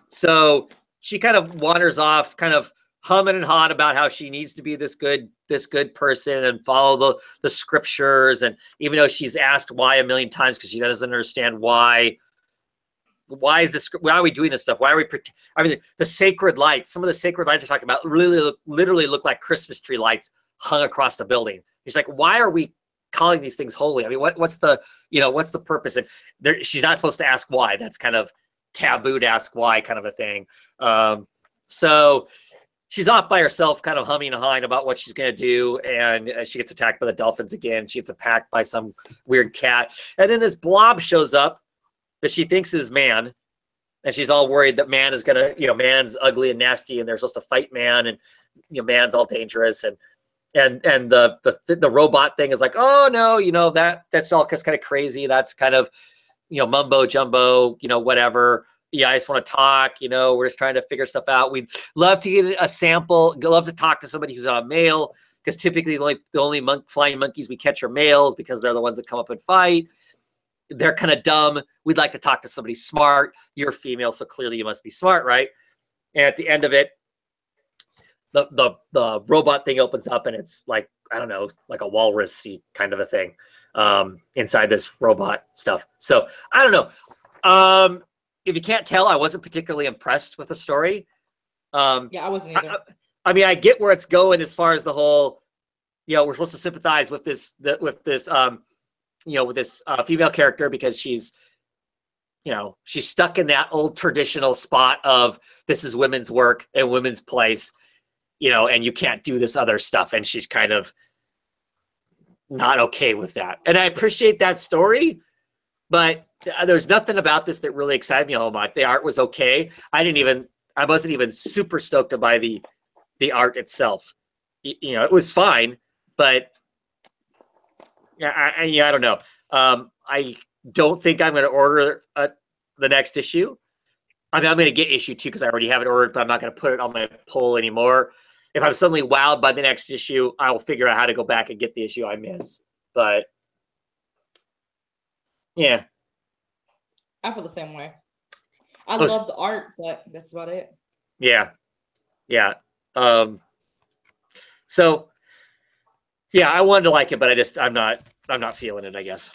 So she kind of wanders off, kind of humming and hawing about how she needs to be this good person and follow the scriptures. And even though she's asked why a million times because she doesn't understand why are we doing this stuff? Why are we? I mean, the sacred lights. Some of the sacred lights we're talking about literally look like Christmas tree lights hung across the building. He's like, why are we calling these things holy? I mean, what's the what's the purpose? And she's not supposed to ask why. That's kind of taboo to ask why, kind of a thing. So she's off by herself, kind of humming and hawing about what she's going to do. And she gets attacked by the dolphins again. She gets attacked by some weird cat. And then this blob shows up that she thinks is Man. And she's all worried that Man is going to, Man's ugly and nasty and they're supposed to fight Man. And, Man's all dangerous. And the robot thing is like, oh, no, that's all kind of crazy. That's kind of, mumbo jumbo, whatever. Yeah, I just want to talk, we're just trying to figure stuff out. We'd love to get a sample, love to talk to somebody who's not a male, because typically the only flying monkeys we catch are males because they're the ones that come up and fight. They're kind of dumb. We'd like to talk to somebody smart. You're female, so clearly you must be smart, right? And at the end of it, the robot thing opens up and it's like, I don't know, like a walrus-y kind of a thing inside this robot stuff. So I don't know. If you can't tell, I wasn't particularly impressed with the story. Yeah, I wasn't either. I mean, I get where it's going as far as the whole, we're supposed to sympathize with this female character because she's stuck in that old traditional spot of this is women's work and women's place, and you can't do this other stuff. And she's kind of not okay with that. And I appreciate that story, but there's nothing about this that really excited me a whole lot. The art was okay. I wasn't even super stoked by the art itself. It was fine, but I don't know. I don't think I'm going to order the next issue. I mean, I'm going to get issue 2 because I already have it ordered, but I'm not going to put it on my pull anymore. If I'm suddenly wowed by the next issue, I will figure out how to go back and get the issue I miss. But yeah. I feel the same way. I love the art, but that's about it. Yeah. Yeah. So yeah, I wanted to like it, but I'm not feeling it, I guess.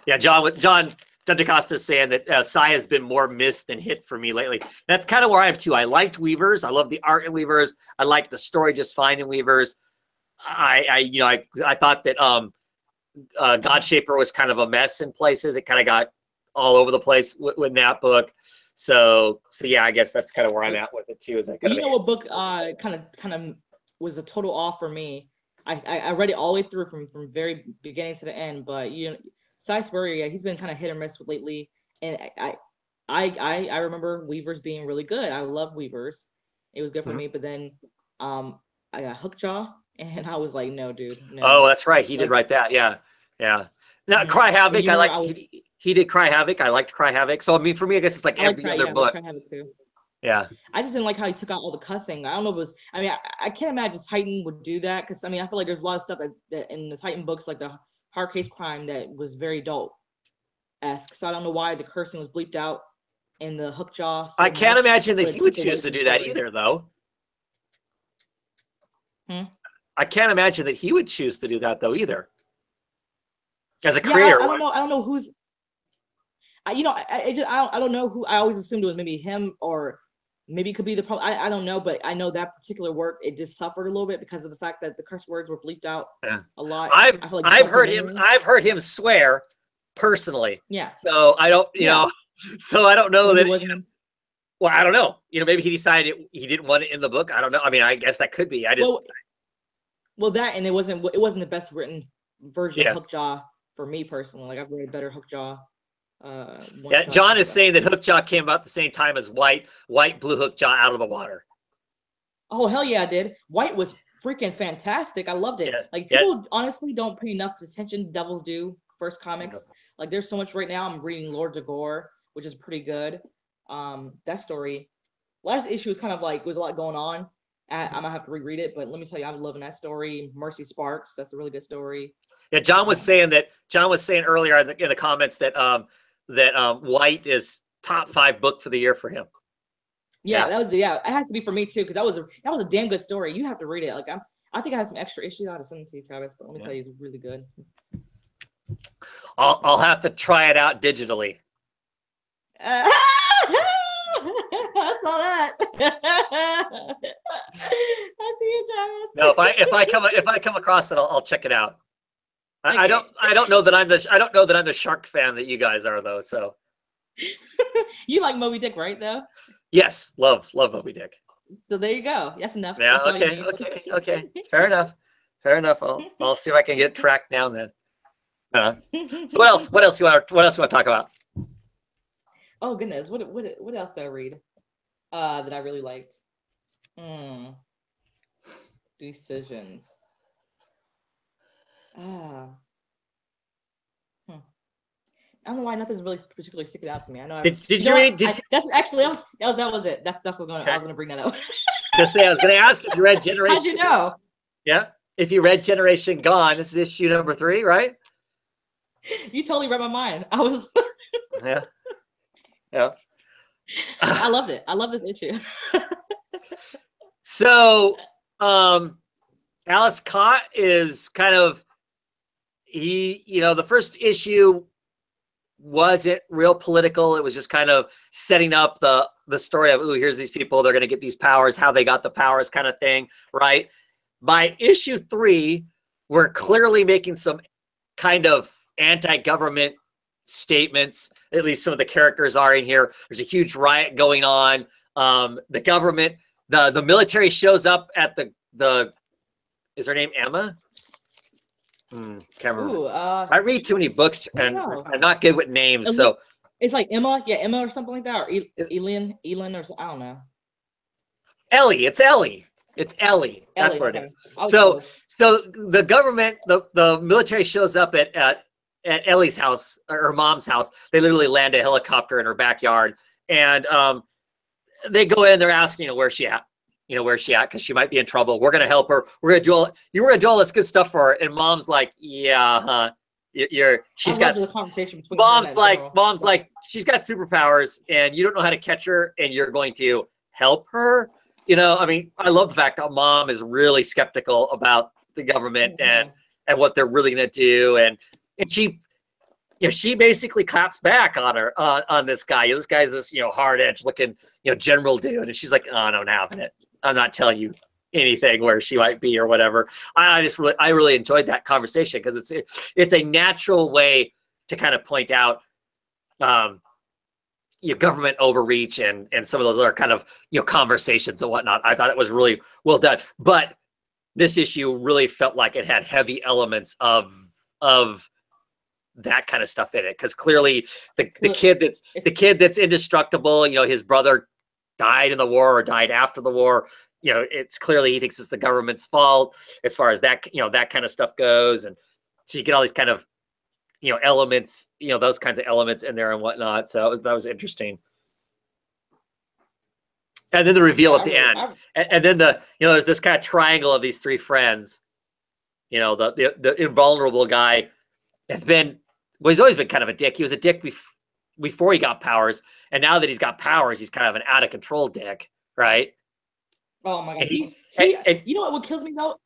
Yeah, John DaCosta is saying that Sai has been more missed than hit for me lately. That's kind of where I am too. I liked Weavers. I love the art in Weavers. I liked the story just fine in Weavers. I thought that Godshaper was kind of a mess in places. It kind of got all over the place with that book. So yeah, I guess that's kind of where I'm at with it too. What book kind of was a total off for me? I read it all the way through from very beginning to the end, but Cy Spurrier, he's been kind of hit or miss lately, and I remember Weavers being really good. I love Weavers. It was good for me, but then I got Hookjaw, and I was like, no, dude. No. Oh, that's right. He did write that. Yeah. Now, Cry Havoc, I like. He did Cry Havoc. I liked Cry Havoc. So I mean, for me, I guess it's like every other book. Cry Havoc too. Yeah. I just didn't like how he took out all the cussing. I don't know if it was. I mean, I can't imagine Titan would do that because I mean, I feel like there's a lot of stuff that in the Titan books, like the Hard Case Crime, that was very adult-esque. So I don't know why the cursing was bleeped out in the Hookjaw. I can't imagine that he would choose to do that either, though. I can't imagine that he would choose to do that though either. As a creator, I don't know who's. I don't know who. I always assumed it was maybe him or maybe it could be the. I don't know, but I know that particular work it just suffered a little bit because of the fact that the curse words were bleeped out a lot. I've heard him swear personally. Yeah. So I don't, so I don't know that. Well, I don't know. Maybe he decided he didn't want it in the book. I don't know. I mean, I guess that could be. Well, that and it wasn't the best written version of Hookjaw for me personally. Like I've read better Hookjaw. John is saying that Hookjaw came about the same time as White. White blew Hookjaw out of the water. Oh hell yeah, I did. White was freaking fantastic. I loved it. People honestly don't pay enough attention to Devil's Due first comics. Like there's so much right now. I'm reading Lords of Gore, which is pretty good. That story, last issue was kind of like was a lot going on. I might have to reread it, but let me tell you, I'm loving that story. Mercy Sparks, that's a really good story. Yeah, John was saying earlier in the comments that White is top 5 book for the year for him. Yeah, that was it had to be for me too because that was a damn good story. You have to read it. Like I think I have some extra issues. I have to send them to you, Travis. But let me tell you, it's really good. I'll have to try it out digitally. I saw that. I see you, Travis. No, if I come across it, I'll check it out. I don't know that I'm the shark fan that you guys are though. So You like Moby Dick, right? Though. yes, love Moby Dick. So there you go. That's enough. Yeah. That's all you Okay. need. Fair enough. I'll see if I can get tracked down then. So what else? What else you want to talk about? Oh goodness, what else did I read? That I really liked. Decisions. I don't know why nothing's really particularly sticking out to me. I know. Did you read? That's actually that was it. That's what I was gonna bring that up. Just say I was going to ask if you read Generation. How'd you know? Yeah, if you read Generation Gone, this is issue number 3, right? You totally read my mind. I was. Yeah. I loved it. I love this issue. So, Alice Cott is kind of the first issue wasn't real political. It was just kind of setting up the story of, here's these people, they're going to get these powers, how they got the powers kind of thing, right? By issue 3, we're clearly making some kind of anti-government statements. At least some of the characters are in here. There's a huge riot going on. The government, the military shows up at the is her name Emma? Can't remember. Ooh, I read too many books and I'm not good with names. So it's like Emma, Emma or something like that, or Elin or something. I don't know. Ellie, it's Ellie. It's Ellie. That's what it is. So the government, the military shows up at Ellie's house, or her mom's house. They literally land a helicopter in her backyard, and they go in. They're asking, where's she at? Where's she at? Because she might be in trouble. We're gonna help her. We're gonna do all this good stuff for her. And mom's like, yeah, huh? She's got the conversation between mom's like she's got superpowers, and you don't know how to catch her, and you're going to help her. I mean, I love the fact that mom is really skeptical about the government and what they're really gonna do, and she basically claps back on her on this guy. This guy's this hard edge looking general dude, and she's like, oh, no, I'm not having it. I'm not telling you anything where she might be or whatever. I really enjoyed that conversation because it's a natural way to kind of point out your government overreach and some of those other kind of conversations and whatnot. I thought it was really well done, but this issue really felt like it had heavy elements of that kind of stuff in it, because clearly the kid that's indestructible, his brother died in the war or died after the war. It's clearly he thinks it's the government's fault as far as that that kind of stuff goes, and so you get all these kind of elements, those kinds of elements in there and whatnot. So that was interesting. And then the reveal at the end, and then there's this kind of triangle of these 3 friends. The invulnerable guy has been, he's always been kind of a dick. He was a dick before he got powers, and now that he's got powers, he's kind of an out of control dick, right? Oh my god! You know what kills me though?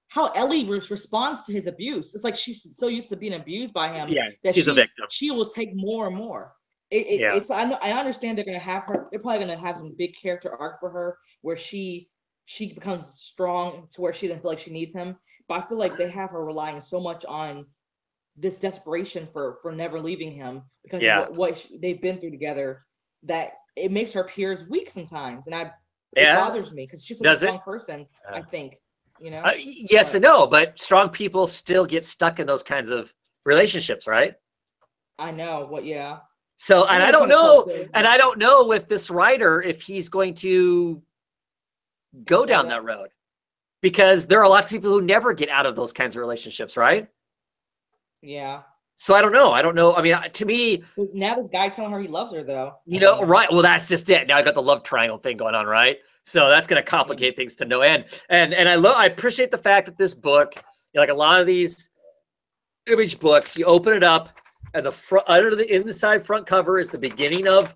How Ellie responds to his abuse. It's like she's so used to being abused by him that she's a victim. She will take more and more. I understand they're gonna have her. They're probably gonna have some big character arc for her where she becomes strong to where she doesn't feel like she needs him. But I feel like they have her relying so much on this desperation for never leaving him because of what they've been through together, that it makes her peers weak sometimes, and it bothers me because she's a strong person. I think yes and no, but strong people still get stuck in those kinds of relationships, right? I know what, So, and I don't know with this writer if he's going to go down that road, because there are lots of people who never get out of those kinds of relationships, right? Yeah. So I don't know. I mean, to me, now this guy's telling her he loves her, though. Right? Well, that's just it. Now I got the love triangle thing going on, right? So that's going to complicate things to no end. And I appreciate the fact that this book, like a lot of these Image books, you open it up, and the front, under the inside front cover is the beginning of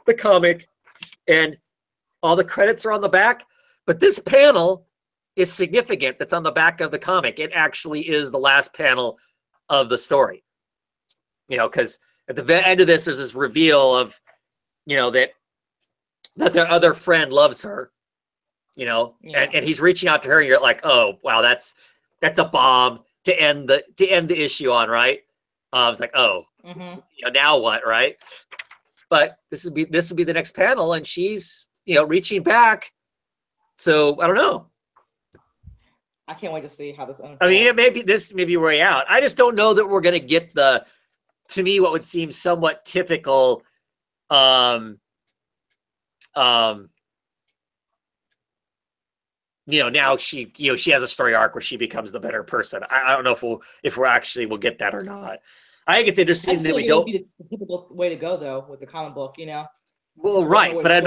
the comic, and all the credits are on the back. But this panel is significant. That's on the back of the comic. It actually is the last panel of the story, because at the end of this, there's this reveal of, that their other friend loves her, you know, Yeah. and he's reaching out to her, and you're like, oh wow, that's a bomb to end the issue on, right? It's like, oh, Mm-hmm. you know, now what, right? But this would be the next panel, and she's, you know, reaching back. So I don't know. I can't wait to see how this unfolds. I mean, this may be way out. I just don't know that we're gonna get to me, what would seem somewhat typical, you know, now she has a story arc where she becomes the better person. I don't know if we're actually will get that or not. I think it's interesting that we don't. Be the typical way to go though with the comic book, you know. Well, right, but I'm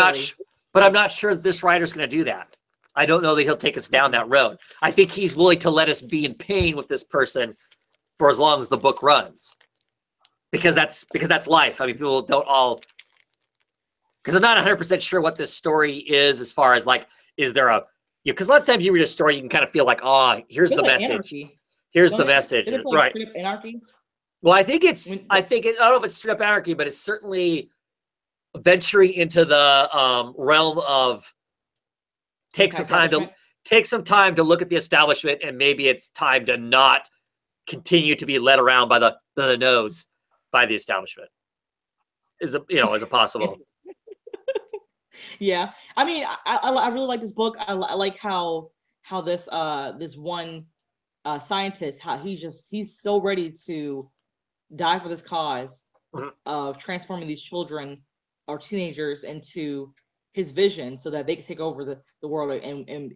not sure that this writer's going to do that. I don't know that he'll take us down that road. I think he's willing to let us be in pain with this person for as long as the book runs, because that's life. I mean, people don't all. Because I'm not 100% sure what this story is, as far as like, is there a, because lots of times you read a story, you can kind of feel like, oh, here's the message. Anarchy. Here's the message, like right? Anarchy. Well, I think I don't know if it's straight up anarchy, but it's certainly venturing into the realm of take some time to look at the establishment, and maybe it's time to not continue to be led around by the nose by the establishment. Is a possible. Yeah, I mean, I really like this book. I like how this this one scientist, how he's so ready to die for this cause of transforming these children or teenagers into his vision so that they can take over the world, and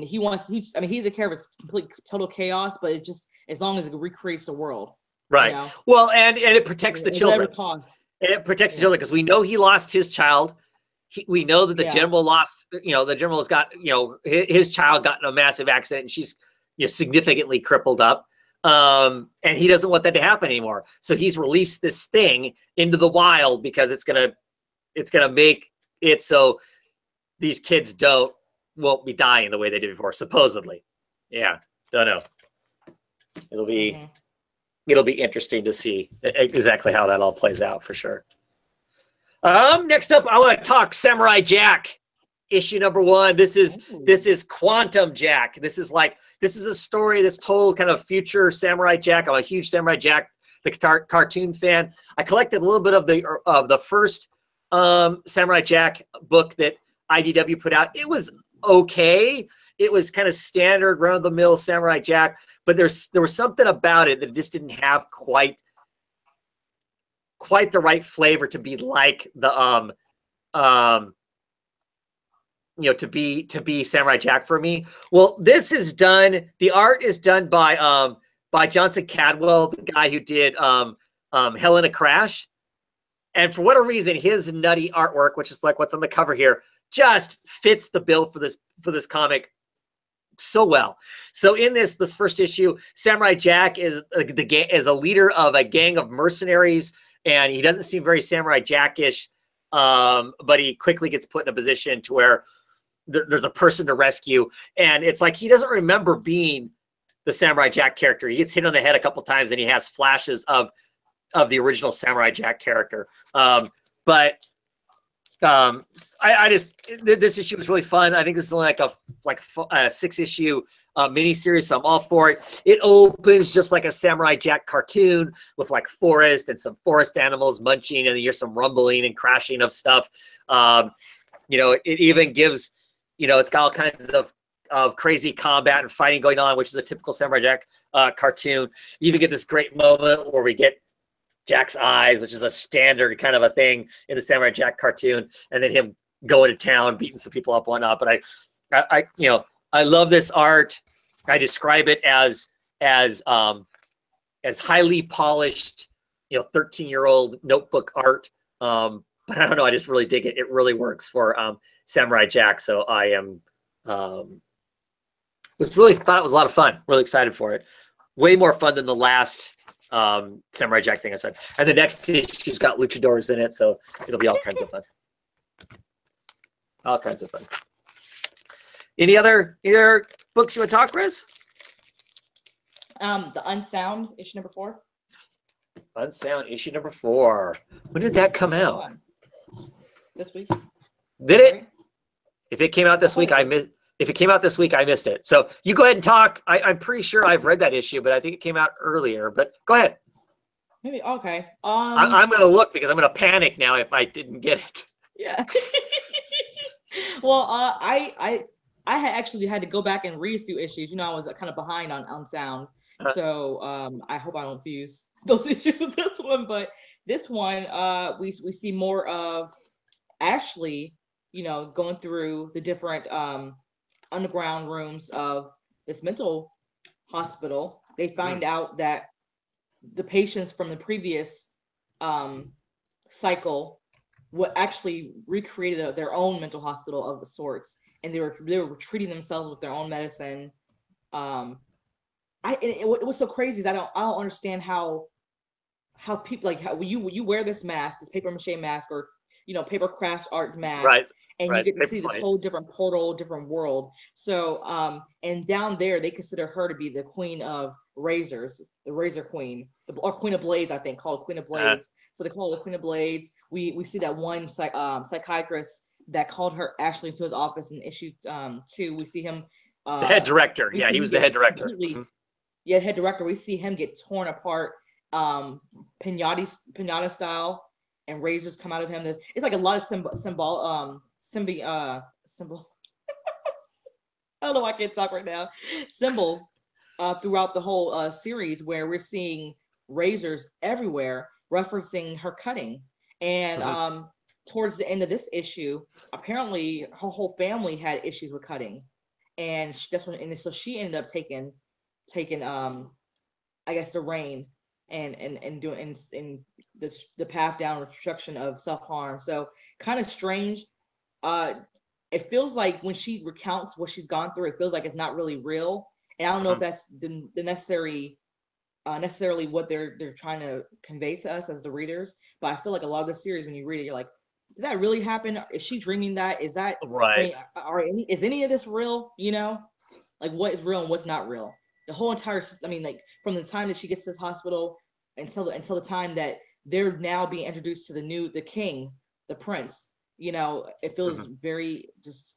he's a character of complete total chaos, but it just, as long as it recreates the world, right? You know? Well, and it protects the children. It protects the children, because we know he lost his child. We know that the general lost, the general has got, his child got in a massive accident, and she's significantly crippled up. And he doesn't want that to happen anymore. So he's released this thing into the wild because it's gonna make it so these kids won't be dying the way they did before, supposedly. Yeah, don't know. It'll be interesting to see exactly how that all plays out, for sure. Next up, I want to talk Samurai Jack, issue number 1. This is Quantum Jack. This is a story that's told kind of future Samurai Jack. I'm a huge Samurai Jack, the cartoon fan. I collected a little bit of the first Samurai Jack book that IDW put out. It was okay. It was kind of standard, run-of-the-mill Samurai Jack, but there was something about it that just didn't have quite the right flavor to be like the to be Samurai Jack for me. Well, this is done. The art is done by Johnson Cadwell, the guy who did Helena Crash. And for whatever reason, his nutty artwork, which is like what's on the cover here, just fits the bill for this comic so well. So in this first issue, Samurai Jack is a leader of a gang of mercenaries, and he doesn't seem very Samurai Jack-ish, but he quickly gets put in a position to where there's a person to rescue, and it's like he doesn't remember being the Samurai Jack character. He gets hit on the head a couple times, and he has flashes of the original Samurai Jack character. But this issue was really fun. I think this is only like a 6-issue miniseries, so I'm all for it. It opens just like a Samurai Jack cartoon with like forest and some forest animals munching, and you hear some rumbling and crashing of stuff. It even gives, it's got all kinds of crazy combat and fighting going on, which is a typical Samurai Jack cartoon. You even get this great moment where we get Jack's eyes, which is a standard kind of a thing in the Samurai Jack cartoon, and then him going to town, beating some people up, whatnot. But I love this art. I describe it as highly polished, 13-year-old notebook art. But I don't know. I just really dig it. It really works for Samurai Jack. So I am thought it was a lot of fun. Really excited for it. Way more fun than the last Samurai Jack thing I said. And the next issue's got luchadors in it, so it'll be all kinds of fun. All kinds of fun. Any other books you want to talk, Riz? The Unsound, issue number 4. Unsound, issue number 4. When did that come out? This week. Did it? If it came out this week, I missed. If it came out this week, I missed it. So you go ahead and talk. I'm pretty sure I've read that issue, but I think it came out earlier. But go ahead. Maybe okay. I'm going to look because I'm going to panic now if I didn't get it. Yeah. Well, I had actually had to go back and read a few issues. You know, I was kind of behind on sound, so I hope I don't fuse those issues with this one. But this one, we see more of Ashley, you know, going through the different underground rooms of this mental hospital. They find out that the patients from the previous cycle actually recreated their own mental hospital of the sorts, and they were treating themselves with their own medicine. It was so crazy is I don't understand how people like how you wear this mask, this paper mache mask, or you know, paper crafts art mask, right, and right. you get to see this whole different portal, different world. So and down there they consider her to be the queen of razors, the razor queen, or queen of blades, I think, called queen of blades. So they call her the Queen of Blades. We see that one psychiatrist that called her Ashley into his office in issue 2. We see him the head director. Yeah, he was the head director. Yeah, head director. We see him get torn apart, pinata style, and razors come out of him. It's like a lot of symbol. I don't know why I can't talk right now. Symbols throughout the whole series where we're seeing razors everywhere, referencing her cutting. And towards the end of this issue, apparently her whole family had issues with cutting, and so she ended up taking I guess the reign and doing in the path down destruction of self-harm. So kind of strange. It feels like when she recounts what she's gone through, it feels like it's not really real, and I don't know if that's the necessarily what they're trying to convey to us as the readers. But I feel like a lot of the series, when you read it, you're like, did that really happen? Is she dreaming that? Is that right? Is any of this real? You know, like what is real and what's not real? The whole entire, I mean, like from the time that she gets to this hospital until the time that they're now being introduced to the king, the prince. You know, it feels very just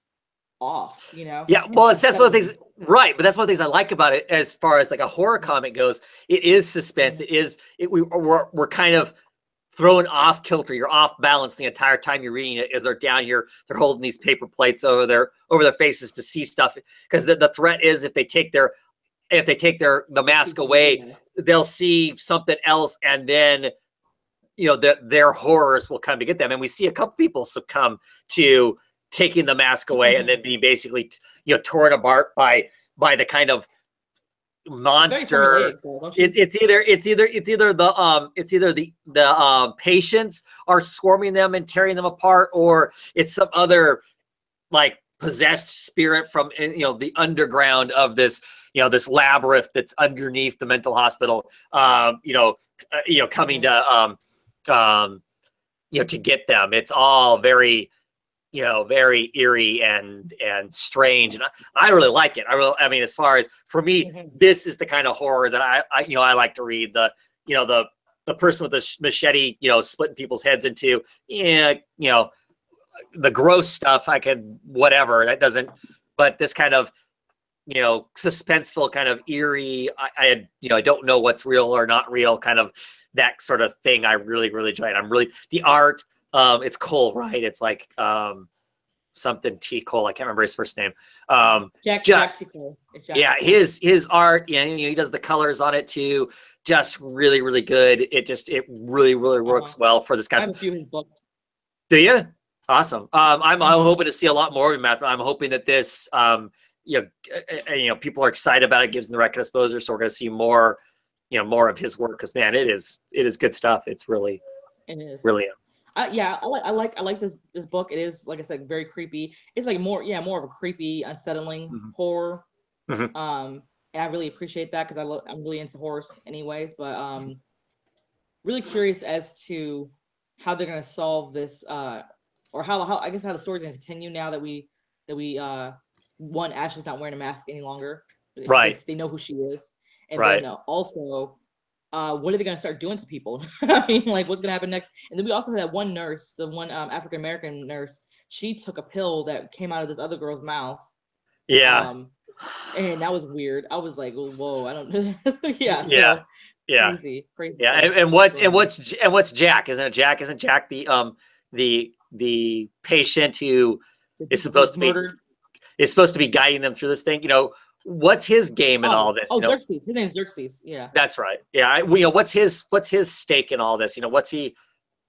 off, you know. Yeah, well, that's one of the things, right? But that's one of the things I like about it, as far as like a horror comic goes. It is suspense. We're kind of thrown off kilter. You're off balance the entire time you're reading it, as they're down here. They're holding these paper plates over their faces to see stuff, because the threat is if they take the mask away, they'll see something else, and then you know their horrors will come to get them. And we see a couple people succumb to taking the mask away and then being basically torn apart by the kind of monster. It's either the patients are swarming them and tearing them apart, or it's some other like possessed spirit from the underground of this this labyrinth that's underneath the mental hospital, coming to get them. It's all very very eerie and strange, and I really like it. I mean, as far as for me, this is the kind of horror that I like to read. The person with the machete, splitting people's heads into, the gross stuff I could, whatever, that doesn't, but this kind of suspenseful, kind of eerie, I don't know what's real or not real, kind of that sort of thing, I really enjoy it. The art, it's Cole, right? It's like something T. Cole. I can't remember his first name. Jack T. Cole. Yeah, his art. Yeah, he does the colors on it too. Just really good. It really works well for this kind of. I have a few of his books. Do you? Awesome. I'm hoping to see a lot more of him. I'm hoping that this, people are excited about it. Gives them the record exposure, so we're going to see more, more of his work. Because man, it is good stuff. It's really, really. Yeah, I like this book. It is, like I said, very creepy. It's like more of a creepy, unsettling horror. And I really appreciate that because I'm really into horrors anyways. But really curious as to how they're gonna solve this, or how I guess how the story's gonna continue now that we Ashley's not wearing a mask any longer. Right. They know who she is, and right. then also. What are they going to start doing to people? I mean, like, what's going to happen next? And then we also had that one nurse, the one African-American nurse. She took a pill that came out of this other girl's mouth. Yeah. And that was weird. I was like, whoa, I don't know. Yeah, Yeah. so Yeah. crazy Yeah. stuff. And what's Jack? Isn't it Jack? Isn't Jack the patient who is supposed Was to be murdered. guiding them through this thing? What's his game in all this? Xerxes. His name's Xerxes. Yeah. That's right. Yeah. What's his stake in all this?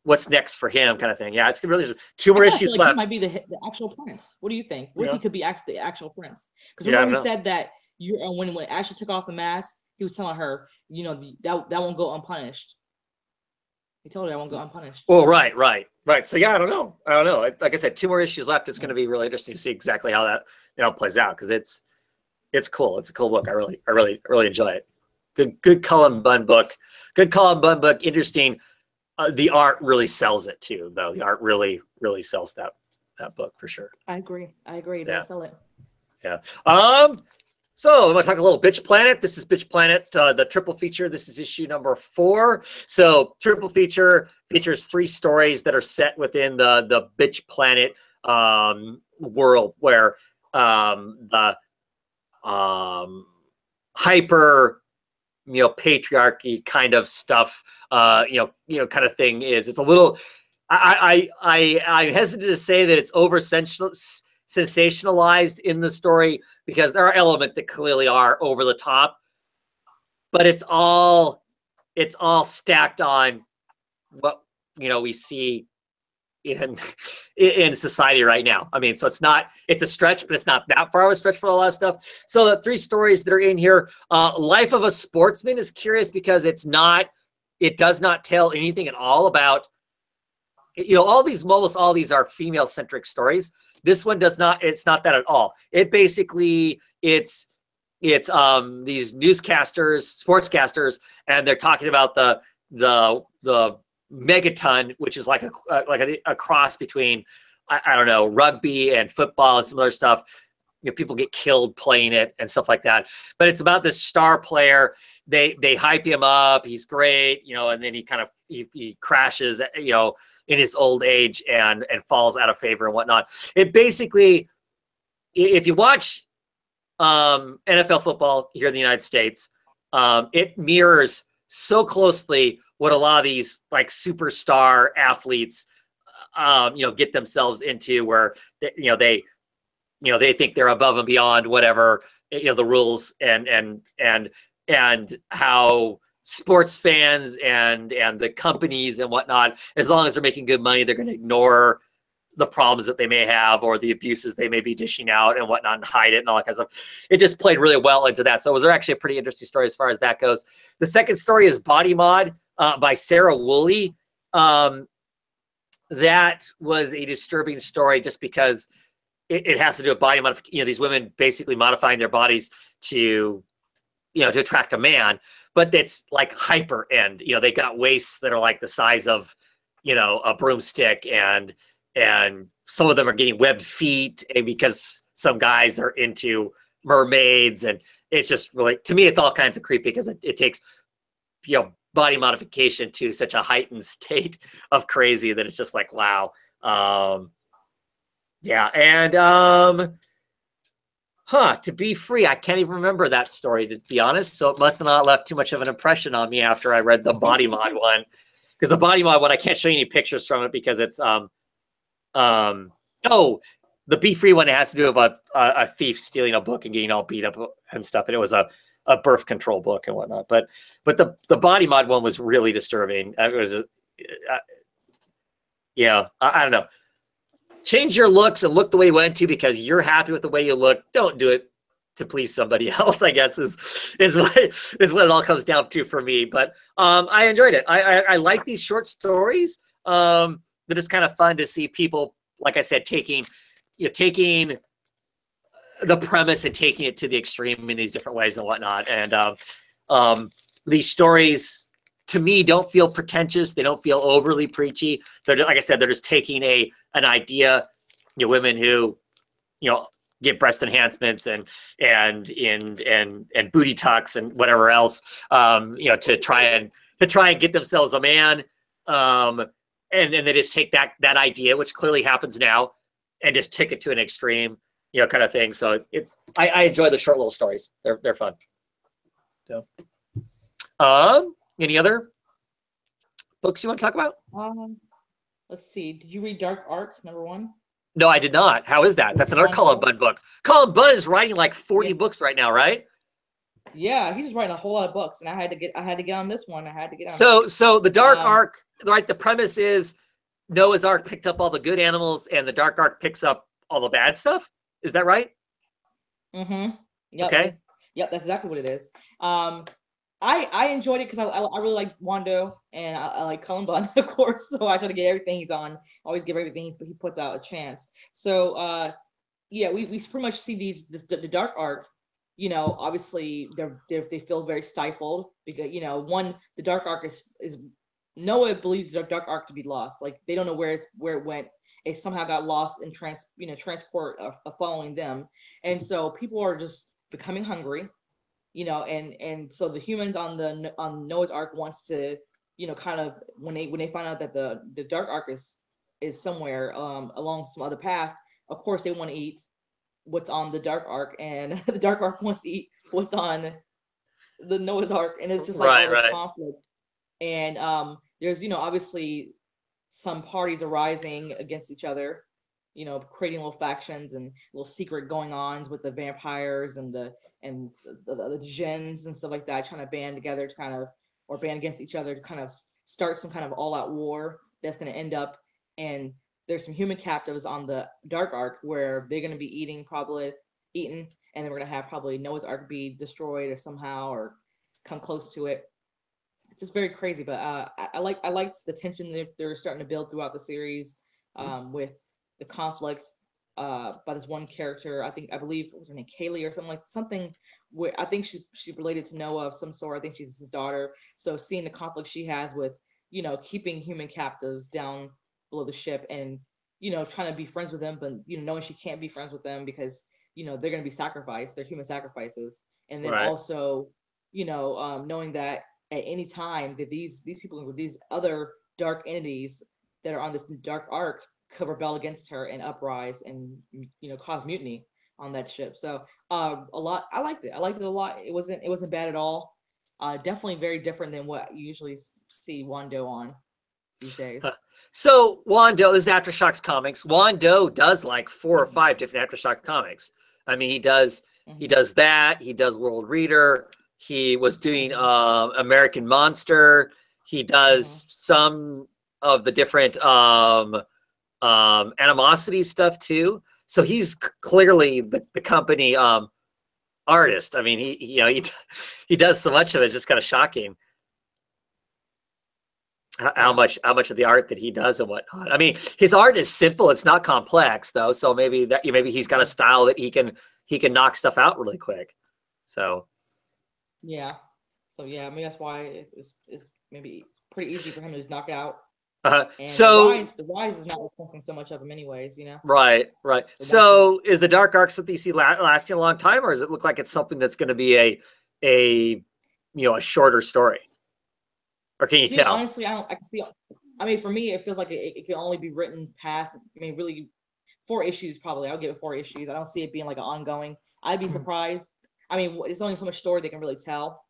What's next for him, kind of thing. Yeah, it's really two more issues like left. He might be the actual prince. What do you think? What if he could be the actual prince? Because Yeah, remember he said that when Ashley took off the mask, he was telling her, that won't go unpunished. He told her that won't go unpunished. Oh, right. So yeah, I don't know. Like I said, two more issues left. It's going to be really interesting to see exactly how that plays out, because it's cool. It's a cool book. I really enjoy it. Good Cullen Bunn book. Good Cullen Bunn book. Interesting. The art really sells it too, though. The art really sells that book for sure. I agree. It does sell it. Yeah. So I'm gonna talk a little Bitch Planet. This is Bitch Planet, the triple feature. This is issue number 4. So triple feature features 3 stories that are set within the Bitch Planet world, where the hyper patriarchy kind of stuff kind of thing is. It's a little, I'm hesitant to say that it's over sensationalized in the story, because there are elements that clearly are over the top, but it's all stacked on what we see in society right now. I mean, so it's a stretch, but it's not that far of a stretch for a lot of stuff. So the 3 stories that are in here, Life of a Sportsman is curious because it does not tell anything at all about, almost all these are female centric stories. This one does not. It's not that at all. It basically, it's these newscasters, sportscasters, and they're talking about the Megaton, which is like a cross between, I don't know, rugby and football and some other stuff. People get killed playing it and stuff like that. But it's about this star player. They hype him up. He's great, and then he crashes, in his old age and falls out of favor and whatnot. It basically, if you watch NFL football here in the United States, it mirrors so closely what a lot of these like superstar athletes, get themselves into, where they think they're above and beyond whatever the rules, and how sports fans and the companies and whatnot, as long as they're making good money, they're going to ignore the problems that they may have or the abuses they may be dishing out and whatnot, and hide it and all that kind of stuff. It just played really well into that. So it was actually a pretty interesting story as far as that goes. The second story is Body Mod by Sarah Woolley. That was a disturbing story just because it has to do with body modification. These women basically modifying their bodies to attract a man, but it's like hyper end. They got waists that are like the size of, a broomstick, and some of them are getting webbed feet, and because some guys are into mermaids, and it's just really, to me, it's all kinds of creepy, because it takes, body modification to such a heightened state of crazy that it's just like, wow. Yeah. And, To Be Free, I can't even remember that story, to be honest. So it must have not left too much of an impression on me after I read the Body Mod one, because the Body Mod one, I can't show you any pictures from it because it's, the Be Free one, it has to do with a thief stealing a book and getting all beat up and stuff. And it was a birth control book and whatnot. But the Body Mod one was really disturbing. It was, I don't know. Change your looks and look the way you want to because you're happy with the way you look. Don't do it to please somebody else, I guess, is what it all comes down to for me. But I enjoyed it. I like these short stories. That is kind of fun to see people, like I said, taking the premise and taking it to the extreme in these different ways and whatnot. And these stories, to me, don't feel pretentious. They don't feel overly preachy. They're, like I said, they're just taking an idea, women who, get breast enhancements and booty tucks and whatever else, to try and get themselves a man. And they just take that idea, which clearly happens now, and just take it to an extreme, kind of thing. So I enjoy the short little stories. They're fun. So, any other books you want to talk about? Let's see. Did you read Dark Ark #1? No, I did not. How is that? That's another Colin Bunn book. Colin Bunn is writing like 40 books right now, right? Yeah, he's just writing a whole lot of books, and I had to get on this one. I had to get on. So the Dark Ark, right? The premise is Noah's Ark picked up all the good animals, and the Dark Ark picks up all the bad stuff. Is that right? Mm-hmm. Yep. Okay. Yep, that's exactly what it is. I enjoyed it because I really like Wando, and I like Cullen Bunn, of course. So I try to get everything he's on. Always give everything he puts out a chance. So yeah, we pretty much see the Dark Ark. You know, obviously they feel very stifled because the Dark Ark is Noah believes the Dark Ark to be lost. Like they don't know where it went. It somehow got lost in transport of following them, and so people are just becoming hungry. And so the humans on Noah's Ark wants to, kind of when they find out that the Dark Ark is somewhere along some other path, of course they want to eat what's on the Dark Ark, and the Dark Ark wants to eat what's on the Noah's Ark, and it's just like all this conflict. And there's obviously some parties arising against each other, creating little factions and little secret going-ons with the vampires and the djinns and stuff like that, trying to band together or band against each other to kind of start some kind of all-out war that's going to end up. And there's some human captives on the Dark Ark where they're going to be probably eaten, and then we're going to have probably Noah's Ark be destroyed or somehow or come close to it. Just very crazy, but I liked the tension that they're starting to build throughout the series, with the conflict by this one character. I believe what was her name, Kaylee or something where I think she's related to Noah of some sort. I think she's his daughter. So seeing the conflict she has with keeping human captives down below the ship and trying to be friends with them, but knowing she can't be friends with them because they're going to be sacrificed, they're human sacrifices, and then also knowing that at any time that these people with these other dark entities that are on this Dark Ark could rebel against her and uprise and cause mutiny on that ship. So I liked it a lot. It wasn't bad at all. Definitely very different than what you usually see Wando on these days. So Wando is Aftershocks comics. Wando does like 4 or 5 different Aftershock comics. I mean, he does that. He does World Reader. He was doing American Monster. He does some of the different animosity stuff too. So he's clearly the company artist. I mean, he does so much of it. It's just kind of shocking how much of the art that he does and whatnot. I mean, his art is simple. It's not complex though. So maybe he's got a style that he can knock stuff out really quick. So yeah. I mean that's why it's maybe pretty easy for him to just knock out. And so the rise is not requesting so much of him anyways, Right. So is the Dark Ark something you see lasting a long time, or does it look like it's something that's going to be a shorter story? Or can you tell? Honestly, I can see. I mean, for me, it feels like it can only be written past. I mean, really, 4 issues probably. I'll give it 4 issues. I don't see it being like an ongoing. I'd be surprised. I mean, it's only so much story they can really tell.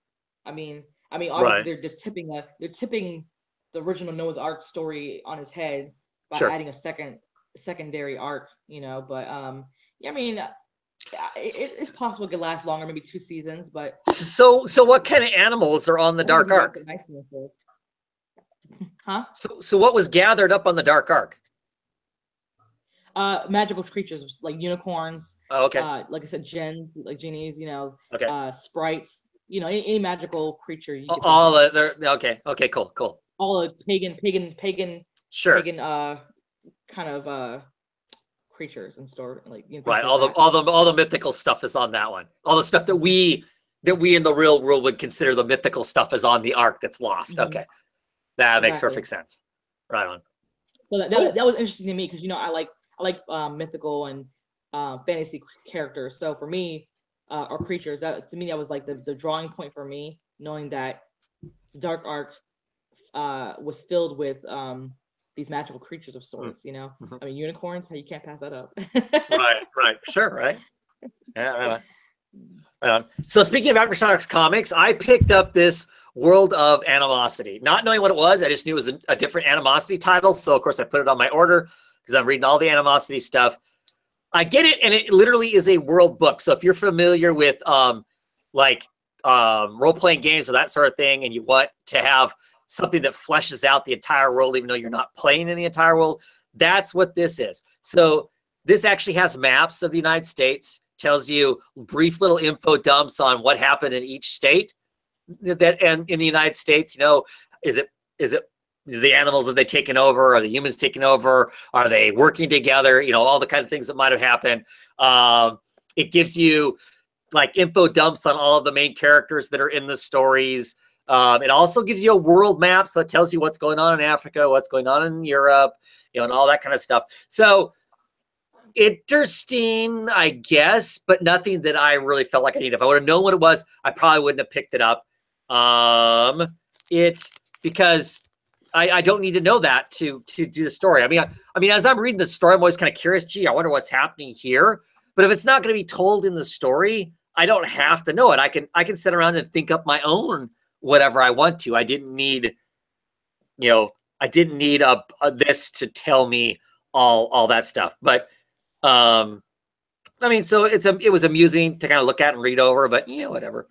I mean, obviously they're just tipping the original Noah's Ark story on his head by adding a secondary arc, But I mean, it's possible it could last longer, maybe 2 seasons. But so what kind of animals are on the Dark Ark? Huh? So what was gathered up on the Dark Ark? Magical creatures like unicorns. Oh, okay. Like I said, djinns, like genies. Okay. Sprites. Any magical creature. Okay. Cool. All the pagan. Sure. Pagan kind of creatures and store like right. All the mythical stuff is on that one. All the stuff that we in the real world would consider the mythical stuff is on the Ark that's lost. Okay. That makes perfect sense. Right on. So that was interesting to me because I like mythical and fantasy characters. So for me, or creatures, that to me that was like the drawing point for me, knowing that the Dark Ark was filled with these magical creatures of sorts. I mean, unicorns. How you can't pass that up. Right. Sure. Right. Yeah, right on. Right on. So speaking of Aftershocks comics, I picked up this World of Animosity, not knowing what it was. I just knew it was a different Animosity title. So of course I put it on my order because I'm reading all the Animosity stuff. I get it, and it literally is a world book. So if you're familiar with role-playing games or that sort of thing, and you want to have something that fleshes out the entire world, even though you're not playing in the entire world, that's what this is. So this actually has maps of the United States, tells you brief little info dumps on what happened in each state. That and in the United States, you know, is it the animals, have they taken over? Are the humans taking over? Are they working together? You know, all the kinds of things that might have happened. It gives you like info dumps on all of the main characters that are in the stories. It also gives you a world map, so it tells you what's going on in Africa, what's going on in Europe, you know, and all that kind of stuff. So interesting, I guess, but nothing that I really felt like I needed. If I would have known what it was, I probably wouldn't have picked it up. Because I don't need to know that to do the story. I mean, as I'm reading the story, I'm always kind of curious. Gee, I wonder what's happening here. But if it's not going to be told in the story, I don't have to know it. I can sit around and think up my own whatever I want to. I didn't need, you know, this to tell me all that stuff. But I mean, so it was amusing to kind of look at and read over. But you know, whatever.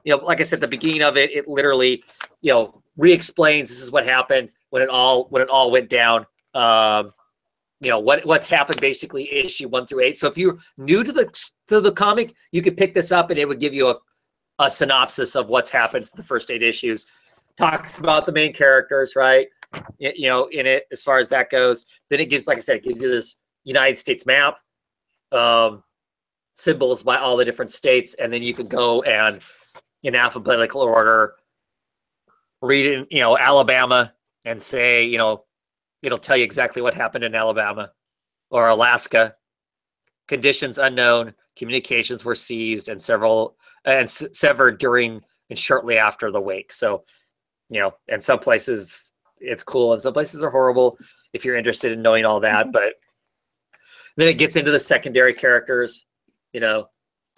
You know, like I said, at the beginning of it, it literally, you know, re-explains this is what happened when it all went down. You know, what's happened basically issue 1 through 8. So if you're new to the comic, you could pick this up and it would give you a synopsis of what's happened for the first 8 issues. Talks about the main characters, right? You know, in it as far as that goes. Then it gives, like I said, it gives you this United States map, symbols by all the different states, and then you can go and in alphabetical order read it, you know, Alabama, and say, you know, it'll tell you exactly what happened in Alabama or Alaska. Conditions unknown. Communications were seized and severed during and shortly after the wake. So, you know, and some places it's cool and some places are horrible if you're interested in knowing all that. But then it gets into the secondary characters. You know,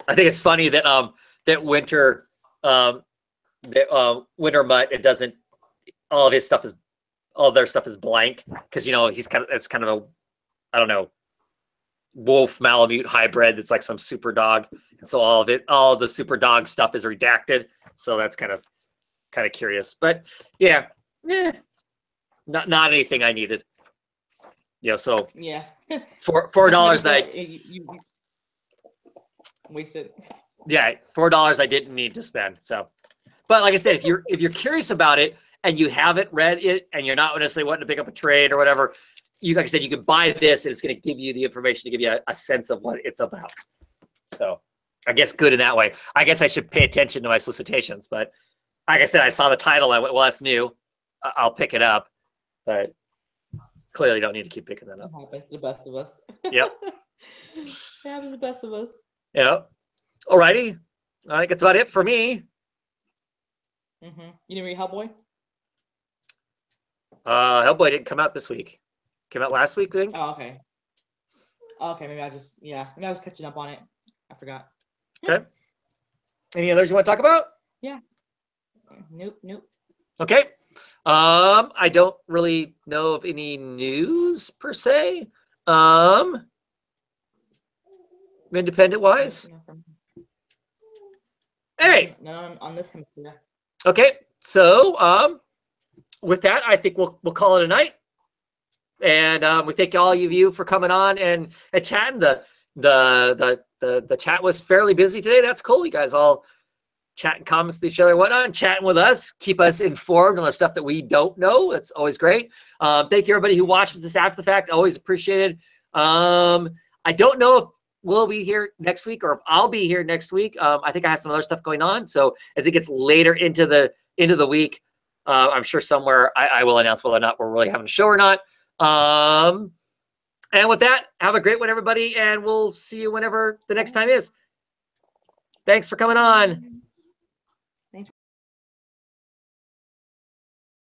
I think it's funny that Winter Winter Mutt, it doesn't, all their stuff is blank because, you know, it's kind of a, I don't know, wolf Malamute hybrid. It's like some super dog, and so all the super dog stuff is redacted. So that's kind of curious, but yeah, not anything I needed. You know, so yeah, $4 that you wasted. Yeah, $4 I didn't need to spend. So, but like I said, if you're curious about it and you haven't read it and you're not necessarily wanting to pick up a trade or whatever, like I said, you can buy this and it's going to give you the information to give you a sense of what it's about. So I guess good in that way. I guess I should pay attention to my solicitations, but like I said, I saw the title. I went, well, that's new. I'll pick it up, but clearly don't need to keep picking that up. It happens to the best of us. Yep. It happens to the best of us. Yep. Alrighty. I think that's about it for me. Mm-hmm. You didn't read Hellboy? Hellboy didn't come out this week. Came out last week, I think. Oh, okay. Okay, maybe I was catching up on it. I forgot. Okay. Any others you want to talk about? Yeah. Nope. Okay. I don't really know of any news per se. Independent wise. Hey. No, on this hemisphere. Okay. So, with that, I think we'll call it a night. And we thank all of you for coming on and chatting. The chat was fairly busy today. That's cool. You guys all chatting comics with each other and whatnot, and chatting with us, keep us informed on the stuff that we don't know. That's always great. Thank you everybody who watches this after the fact. Always appreciated. I don't know if we'll be here next week or if I'll be here next week. I think I have some other stuff going on. So as it gets later into the week, I'm sure somewhere I will announce whether or not we're really having a show or not. And with that, have a great one, everybody, and we'll see you whenever the next time is. Thanks for coming on.